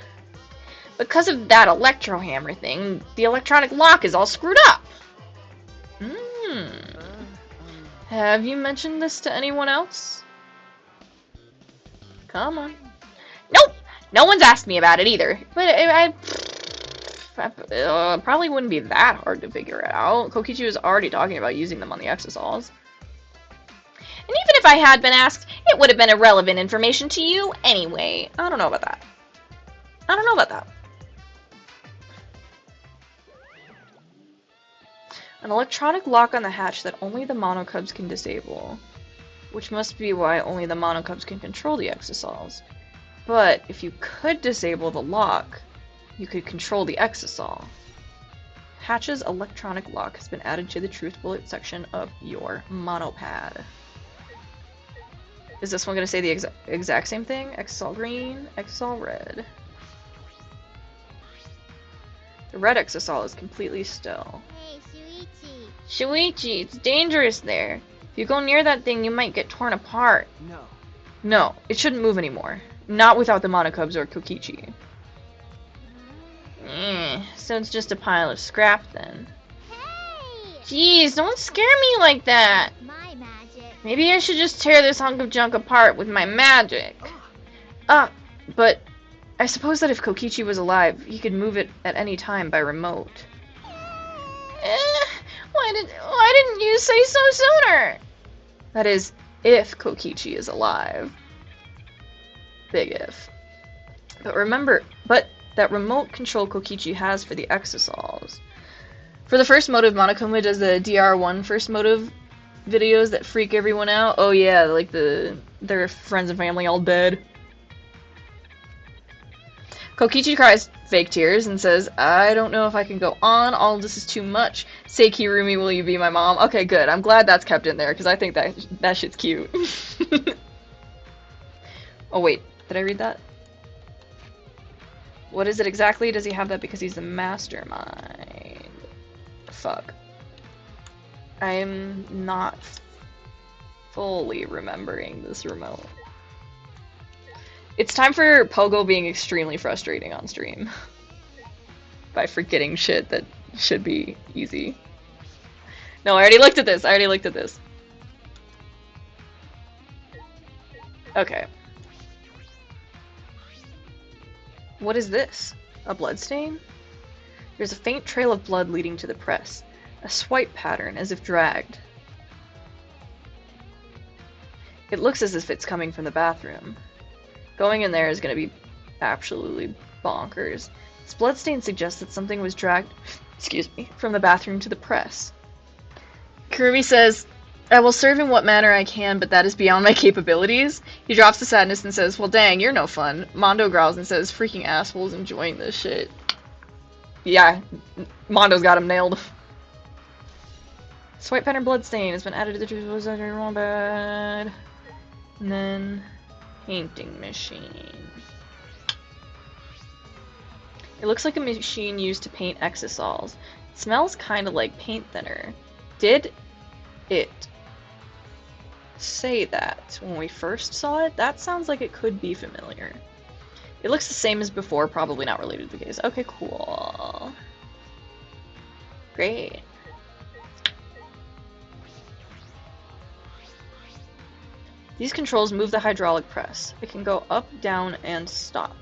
Because of that electrohammer thing, the electronic lock is all screwed up. Have you mentioned this to anyone else? Come on. Nope! No one's asked me about it either. But I probably wouldn't be that hard to figure it out. Kokichi was already talking about using them on the exisals. And even if I had been asked, it would have been irrelevant information to you anyway. I don't know about that. An electronic lock on the hatch that only the monocubs can disable. Which must be why only the monocubs can control the exisals. But if you could disable the lock, you could control the exisal. Hatch's electronic lock has been added to the truth bullet section of your monopad. Is this one going to say the exact same thing? Exisal green, exisal red. The red exisal is completely still. Hey, Shuichi. Shuichi, it's dangerous there. If you go near that thing, you might get torn apart. No. No, it shouldn't move anymore. Not without the monocubs or Kokichi. So it's just a pile of scrap then. Hey! Jeez, don't scare me like that. My magic. Maybe I should just tear this hunk of junk apart with my magic. But I suppose that if Kokichi was alive, he could move it at any time by remote. Why didn't you say so sooner? That is, if Kokichi is alive. Big if. But remember, that remote control Kokichi has for the exisals. For the first motive, Monokuma does the DR1 first motive videos that freak everyone out. Oh yeah, like their friends and family all dead. Kokichi cries fake tears and says, I don't know if I can go on, all of this is too much. Say Kirumi, will you be my mom? Okay, good. I'm glad that's kept in there, because I think that shit's cute. Oh wait, did I read that? What is it exactly? Does he have that because he's the mastermind? Fuck. I'm not fully remembering this remote. It's time for Pogo being extremely frustrating on stream. By forgetting shit that should be easy. No, I already looked at this. Okay. What is this? A bloodstain? There's a faint trail of blood leading to the press. A swipe pattern, as if dragged. It looks as if it's coming from the bathroom. Going in there is going to be absolutely bonkers. This bloodstain suggests that something was dragged, from the bathroom to the press. Kirumi says, I will serve in what manner I can, but that is beyond my capabilities. He drops the sadness and says, well dang, you're no fun. Mondo growls and says, freaking assholes enjoying this shit. Yeah, Mondo's got him nailed. Swipe pattern bloodstain has been added to the truth wrong bad. And then painting machine. It looks like a machine used to paint exosols. It smells kind of like paint thinner. Did it say that when we first saw it? That sounds like it could be familiar. It looks the same as before, probably not related to the case. Okay, cool. Great. These controls move the hydraulic press. It can go up, down, and stop.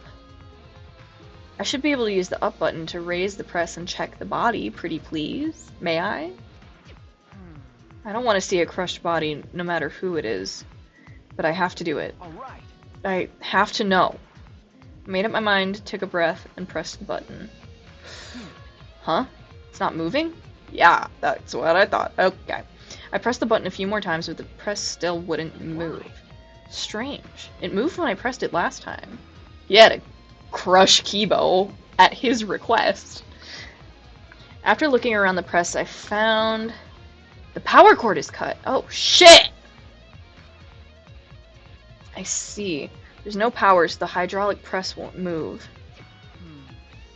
I should be able to use the up button to raise the press and check the body, pretty please. May I? I don't want to see a crushed body, no matter who it is. But I have to do it. Alright. I have to know. I made up my mind, took a breath, and pressed the button. Huh? It's not moving? Yeah, that's what I thought. Okay. I pressed the button a few more times, but the press still wouldn't move. Strange. It moved when I pressed it last time. Yeah, to crush Kibo at his request. After looking around the press, I found the power cord is cut. Oh, shit! I see. There's no power, so the hydraulic press won't move.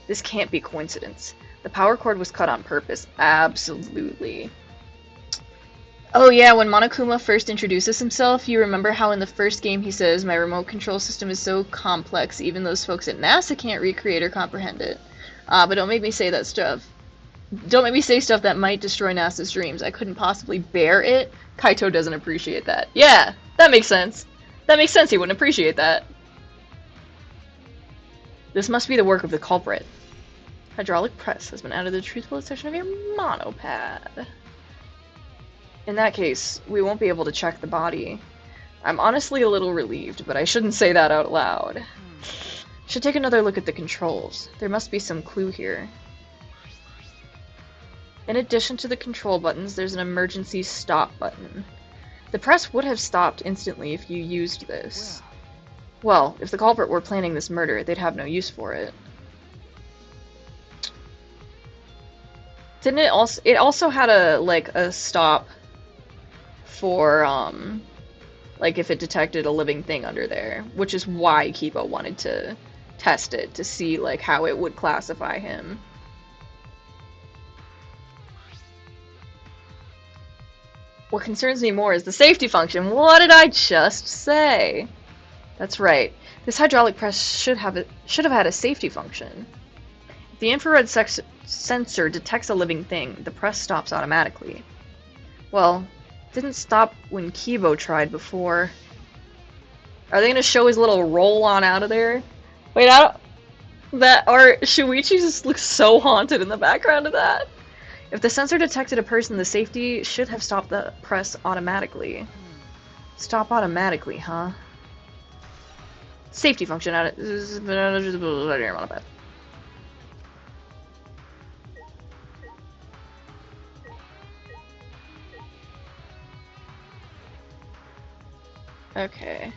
This can't be coincidence. The power cord was cut on purpose. Absolutely. Oh yeah, when Monokuma first introduces himself, you remember how in the first game he says, my remote control system is so complex, even those folks at NASA can't recreate or comprehend it. But don't make me say that stuff. Don't make me say stuff that might destroy NASA's dreams. I couldn't possibly bear it. Kaito doesn't appreciate that. Yeah, that makes sense. That makes sense, he wouldn't appreciate that. This must be the work of the culprit. Hydraulic press has been added to the truth bullet section of your monopad. In that case, we won't be able to check the body. I'm honestly a little relieved, but I shouldn't say that out loud. Should take another look at the controls. There must be some clue here. In addition to the control buttons, there's an emergency stop button. The press would have stopped instantly if you used this. Well, if the culprit were planning this murder, they'd have no use for it. Didn't it also? It also had a stop for like if it detected a living thing under there, which is why Kibo wanted to test it to see like how it would classify him. What concerns me more is the safety function. What did I just say? That's right. This hydraulic press should have had a safety function. If the infrared sensor detects a living thing, the press stops automatically. Well, it didn't stop when Kibo tried before. Are they gonna show his little roll on out of there? Wait, I don't... That... Or Shuichi just looks so haunted in the background of that. If the sensor detected a person, the safety should have stopped the press automatically. Stop automatically, huh? Safety function out of... Okay.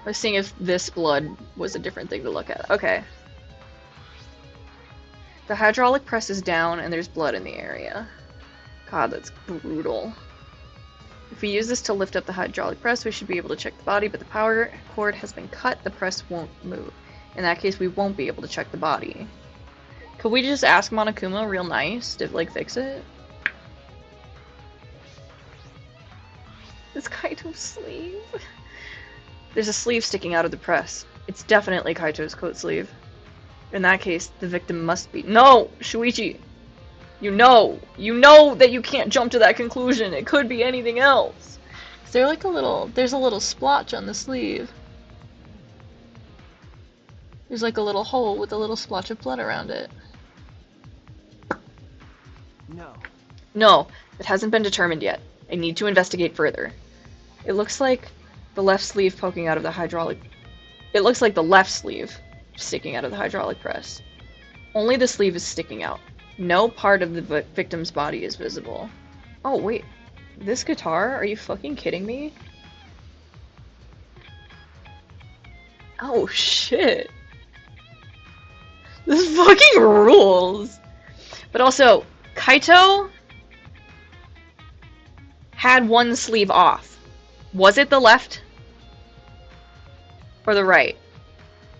I was seeing if this blood was a different thing to look at. Okay. The hydraulic press is down and there's blood in the area. God, that's brutal. If we use this to lift up the hydraulic press, we should be able to check the body, but the power cord has been cut, the press won't move. In that case, we won't be able to check the body. Could we just ask Monokuma real nice to, like, fix it? It's Kaito's sleeve. There's a sleeve sticking out of the press. It's definitely Kaito's coat sleeve. In that case, the victim must be— No! Shuichi! You know that you can't jump to that conclusion. It could be anything else. Is there like there's a little splotch on the sleeve. There's like a little hole with a little splotch of blood around it. No, it hasn't been determined yet. I need to investigate further. It looks like the left sleeve poking out of the hydraulic... It looks like the left sleeve sticking out of the hydraulic press. Only the sleeve is sticking out. No part of the victim's body is visible. Oh, wait. This guitar? Are you fucking kidding me? Oh, shit. This fucking rules! But also, Kaito had one sleeve off. Was it the left? Or the right?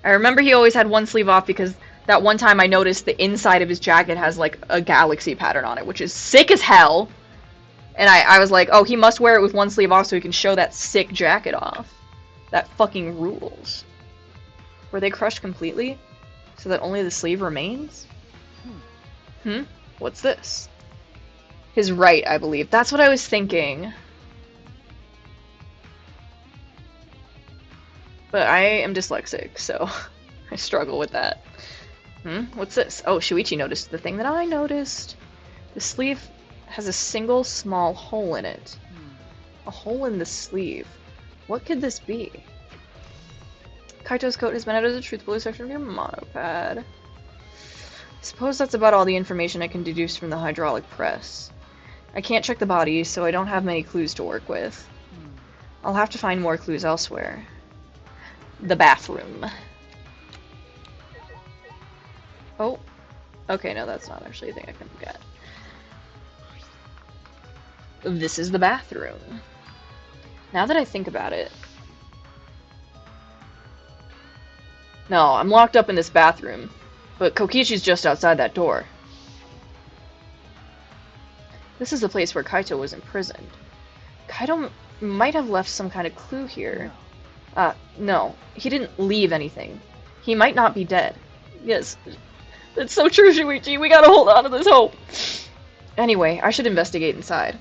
I remember he always had one sleeve off because that one time I noticed the inside of his jacket has like a galaxy pattern on it, which is sick as hell. And I was like, oh, he must wear it with one sleeve off so he can show that sick jacket off. That fucking rules. Were they crushed completely? So that only the sleeve remains? What's this? His right, I believe. That's what I was thinking. But I am dyslexic, so I struggle with that. What's this? Oh, Shuichi noticed the thing that I noticed. The sleeve has a single small hole in it. A hole in the sleeve. What could this be? Kaito's coat has been out of the truth blue section of your monopad. Suppose that's about all the information I can deduce from the hydraulic press. I can't check the body, so I don't have many clues to work with. I'll have to find more clues elsewhere. The bathroom. Oh. Okay, no, that's not actually a thing I can look at. This is the bathroom. Now that I think about it... No, I'm locked up in this bathroom. But Kokichi's just outside that door. This is the place where Kaito was imprisoned. Kaito might have left some kind of clue here. No. He didn't leave anything. He might not be dead. Yes. That's so true, Shuichi. We gotta hold on to this hope. Anyway, I should investigate inside.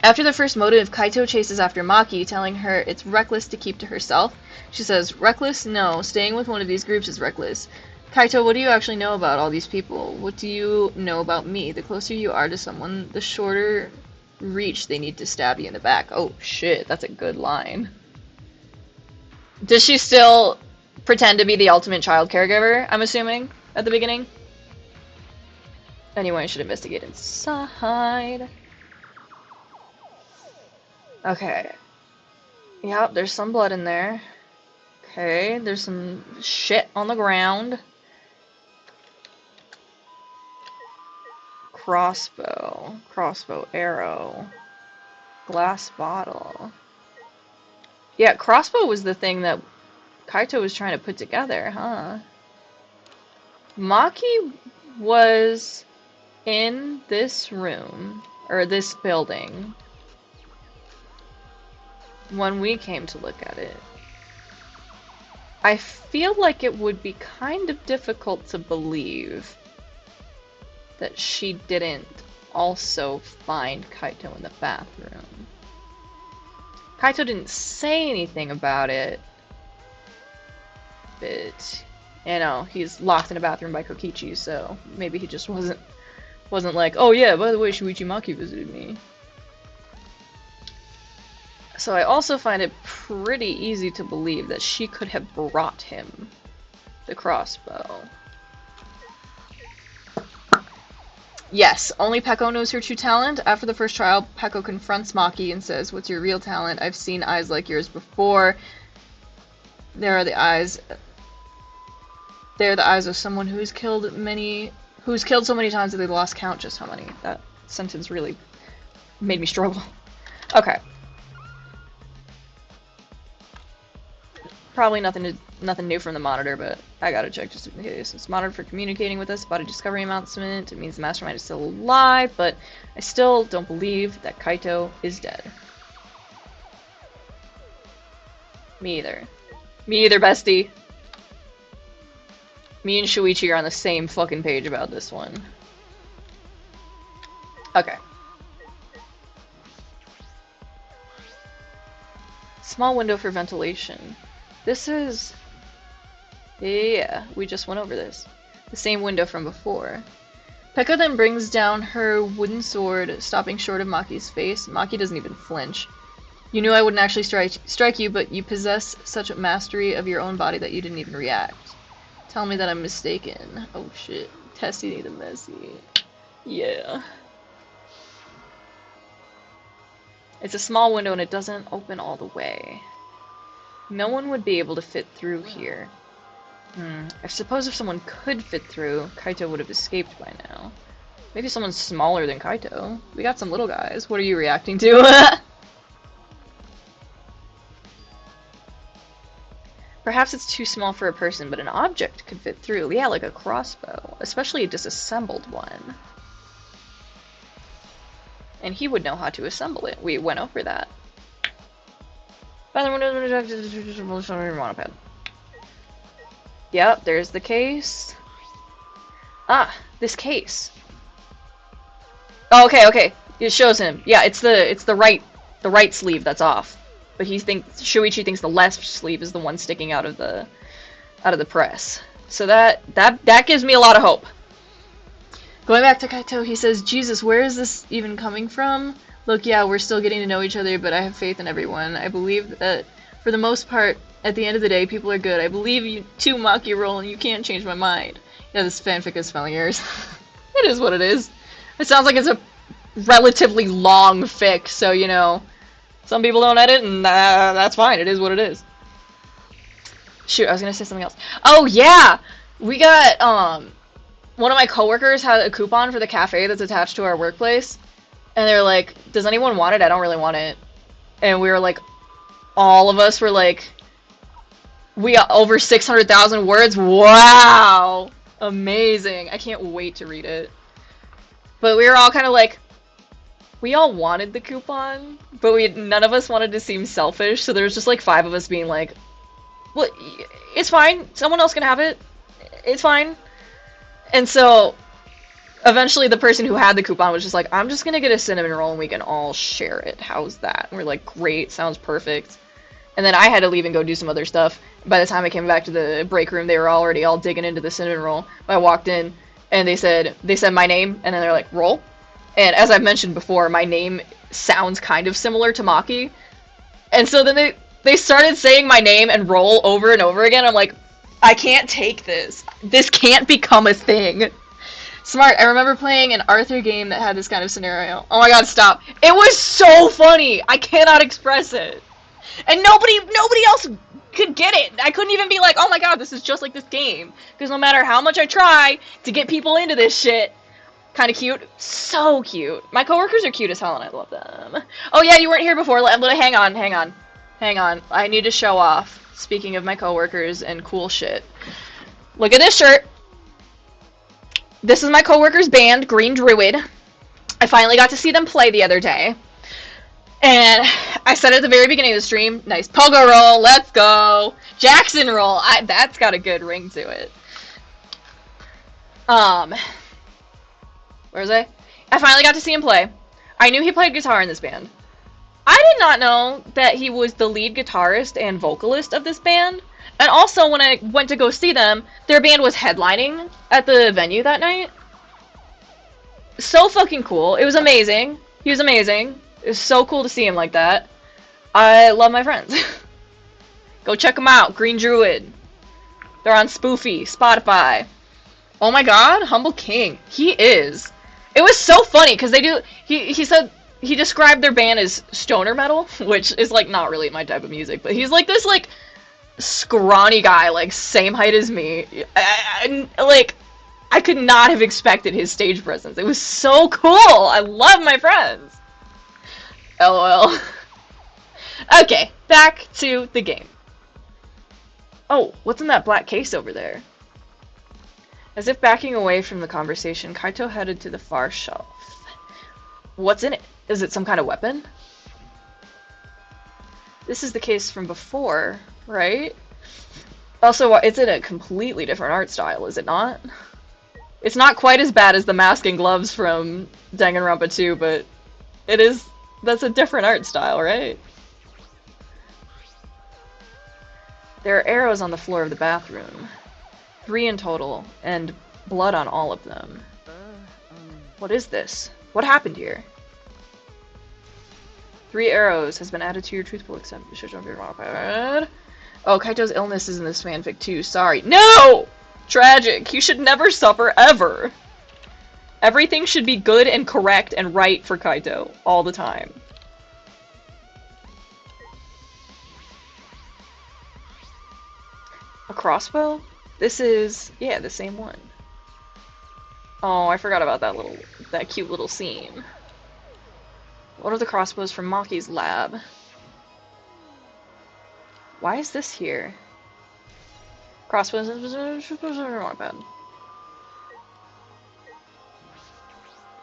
After the first motive, Kaito chases after Maki, telling her it's reckless to keep to herself. She says, reckless? No. Staying with one of these groups is reckless. Kaito, what do you actually know about all these people? What do you know about me? The closer you are to someone, the shorter reach they need to stab you in the back. Oh, shit. That's a good line. Does she still pretend to be the ultimate child caregiver, I'm assuming, at the beginning? Anyway, I should investigate inside. Okay. Yep, there's some blood in there. Okay, there's some shit on the ground. Crossbow. Crossbow arrow. Glass bottle. Yeah, crossbow was the thing that Kaito was trying to put together, huh? Maki was in this room, or this building, when we came to look at it. I feel like it would be kind of difficult to believe that she didn't also find Kaito in the bathroom. Kaito didn't say anything about it, but, you know, he's locked in a bathroom by Kokichi, so maybe he just wasn't like, oh yeah, by the way, Shuichi Maki visited me. So I also find it pretty easy to believe that she could have brought him the crossbow. Yes, only Peko knows her true talent. After the first trial, Peko confronts Maki and says, what's your real talent? I've seen eyes like yours before. They are the eyes of someone who's killed so many times that they've lost count. Just how many? That sentence really made me struggle. Okay. Probably nothing nothing new from the monitor, but I gotta check just in case. It's monitored for communicating with us about a discovery announcement. It means the mastermind is still alive, but I still don't believe that Kaito is dead. Me either. Me either, bestie. Me and Shuichi are on the same fucking page about this one. Okay. Small window for ventilation. This is... Yeah, we just went over this. The same window from before. Peko then brings down her wooden sword, stopping short of Maki's face. Maki doesn't even flinch. You knew I wouldn't actually strike you, but you possess such a mastery of your own body that you didn't even react. Tell me that I'm mistaken. Oh shit. Tessie the Messi. Yeah. It's a small window and it doesn't open all the way. No one would be able to fit through here. I suppose if someone could fit through, Kaito would have escaped by now. Maybe someone smaller than Kaito. We got some little guys. What are you reacting to? Perhaps it's too small for a person, but an object could fit through. Yeah, like a crossbow. Especially a disassembled one. And he would know how to assemble it. We went over that. Yep, there's the case. Ah, this case. Oh, okay. It shows him. Yeah, it's the right sleeve that's off. But Shuichi thinks the left sleeve is the one sticking out of the press. So that gives me a lot of hope. Going back to Kaito, he says, Jesus, where is this even coming from? Look, yeah, we're still getting to know each other, but I have faith in everyone. I believe that, for the most part, at the end of the day, people are good. I believe you too, Maki Roll, and you can't change my mind. Yeah, this fanfic is spelling errors. It is what it is. It sounds like it's a relatively long fic, so, you know, some people don't edit, and that's fine. It is what it is. Shoot, I was gonna say something else. Oh, yeah! We got, one of my coworkers had a coupon for the cafe that's attached to our workplace, and they're like, does anyone want it? I don't really want it. And we were like, all of us were like, we got over 600,000 words? Wow! Amazing. I can't wait to read it. But we were all kind of like, we all wanted the coupon, but none of us wanted to seem selfish, so there was just like 5 of us being like, well, it's fine. Someone else can have it. It's fine. And so, eventually the person who had the coupon was just like, I'm just gonna get a cinnamon roll and we can all share it. How's that? And we're like, great, sounds perfect. And then I had to leave and go do some other stuff. By the time I came back to the break room, they were already all digging into the cinnamon roll. I walked in, and they said my name, and then they're like, roll? And as I've mentioned before, my name sounds kind of similar to Maki. And so then they started saying my name and roll over and over again. I'm like, I can't take this. This can't become a thing. Smart. I remember playing an Arthur game that had this kind of scenario. Oh my god, stop. It was so funny. I cannot express it. And nobody else could get it. I couldn't even be like, oh my god, this is just like this game. Because no matter how much I try to get people into this shit, kind of cute. So cute. My coworkers are cute as hell and I love them. Oh yeah, you weren't here before. Hang on. I need to show off. Speaking of my coworkers and cool shit. Look at this shirt. This is my coworker's band, Green Druid. I finally got to see them play the other day. And I said at the very beginning of the stream, nice pogo roll, let's go. Jackson roll, that's got a good ring to it. Where was I? I finally got to see him play. I knew he played guitar in this band. I did not know that he was the lead guitarist and vocalist of this band. And also, when I went to go see them, their band was headlining at the venue that night. So fucking cool. It was amazing. He was amazing. It was so cool to see him like that. I love my friends. Go check them out. Green Druid. They're on Spoofy, Spotify. Oh my god, Humble King. He is. It was so funny, because they do... He said... He described their band as stoner metal, which is, like, not really my type of music, but he's, like, this, like, scrawny guy, like, same height as me. I could not have expected his stage presence. It was so cool! I love my friends! LOL. Okay, back to the game. Oh, what's in that black case over there? As if backing away from the conversation, Kaito headed to the far shelf. What's in it? Is it some kind of weapon? This is the case from before, right? Also, it's in a completely different art style, is it not? It's not quite as bad as the mask and gloves from Danganronpa 2, but it is... that's a different art style, right? There are arrows on the floor of the bathroom. 3 in total, and blood on all of them. What is this? What happened here? 3 arrows has been added to your truthful exception of your modified. Oh, Kaito's illness is in this fanfic too. Sorry. No! Tragic. You should never suffer, ever. Everything should be good and correct and right for Kaito. All the time. A crossbow? This is... yeah, the same one. Oh, I forgot about that cute little scene. What are the crossbows from Maki's lab? Why is this here? Crossbows... not bad.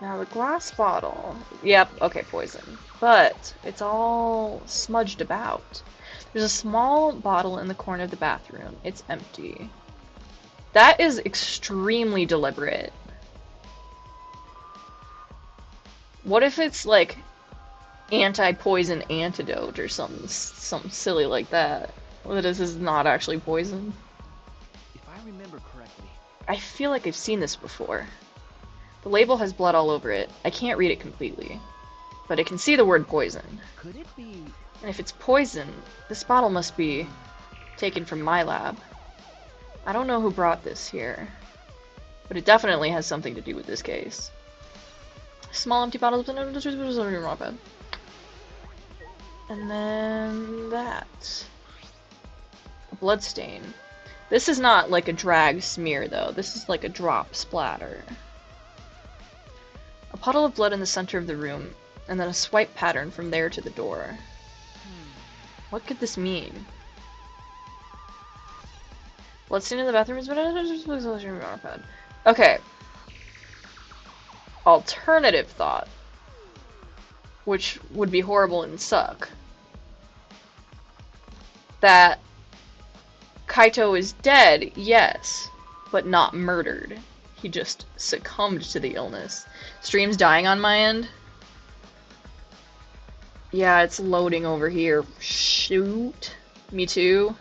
Now the glass bottle. Yep, okay, poison. But it's all smudged about. There's a small bottle in the corner of the bathroom. It's empty. That is extremely deliberate. What if it's like anti-poison antidote or something silly like that? That this is not actually poison. If I remember correctly, I feel like I've seen this before. The label has blood all over it. I can't read it completely, but I can see the word poison. could it be? And if it's poison, this bottle must be taken from my lab. I don't know who brought this here, but it definitely has something to do with this case. Small empty bottles of bed. And then that. A blood stain. This is not like a drag smear though. This is like a drop splatter. A puddle of blood in the center of the room, and then a swipe pattern from there to the door. What could this mean? Bloodstain in the bathroom is... okay. Alternative thought. Which would be horrible and suck. That Kaito is dead, yes, but not murdered. He just succumbed to the illness. Stream's dying on my end. Yeah, it's loading over here. Shoot. Me too.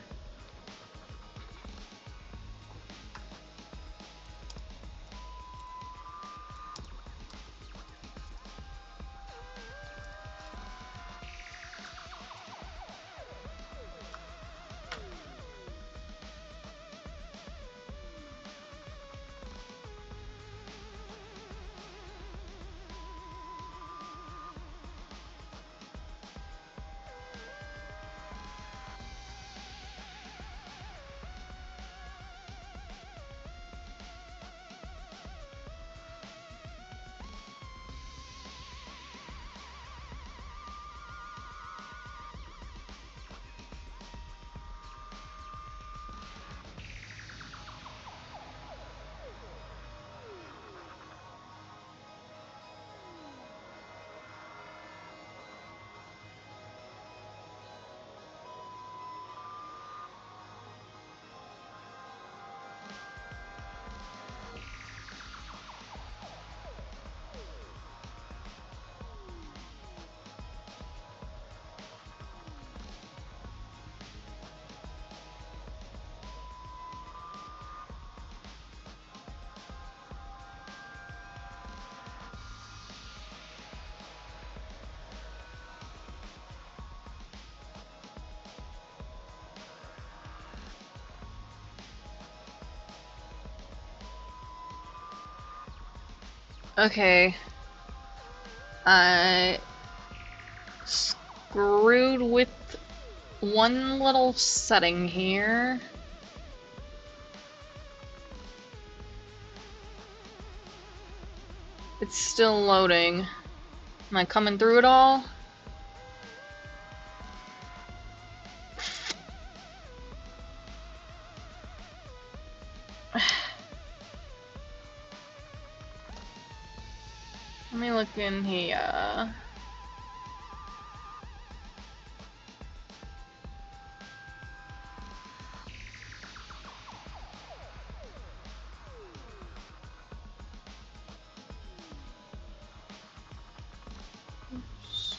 Okay. I screwed with one little setting here. It's still loading. Am I coming through it all? Let me look in here. Oops.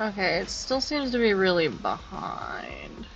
Okay, it still seems to be really behind.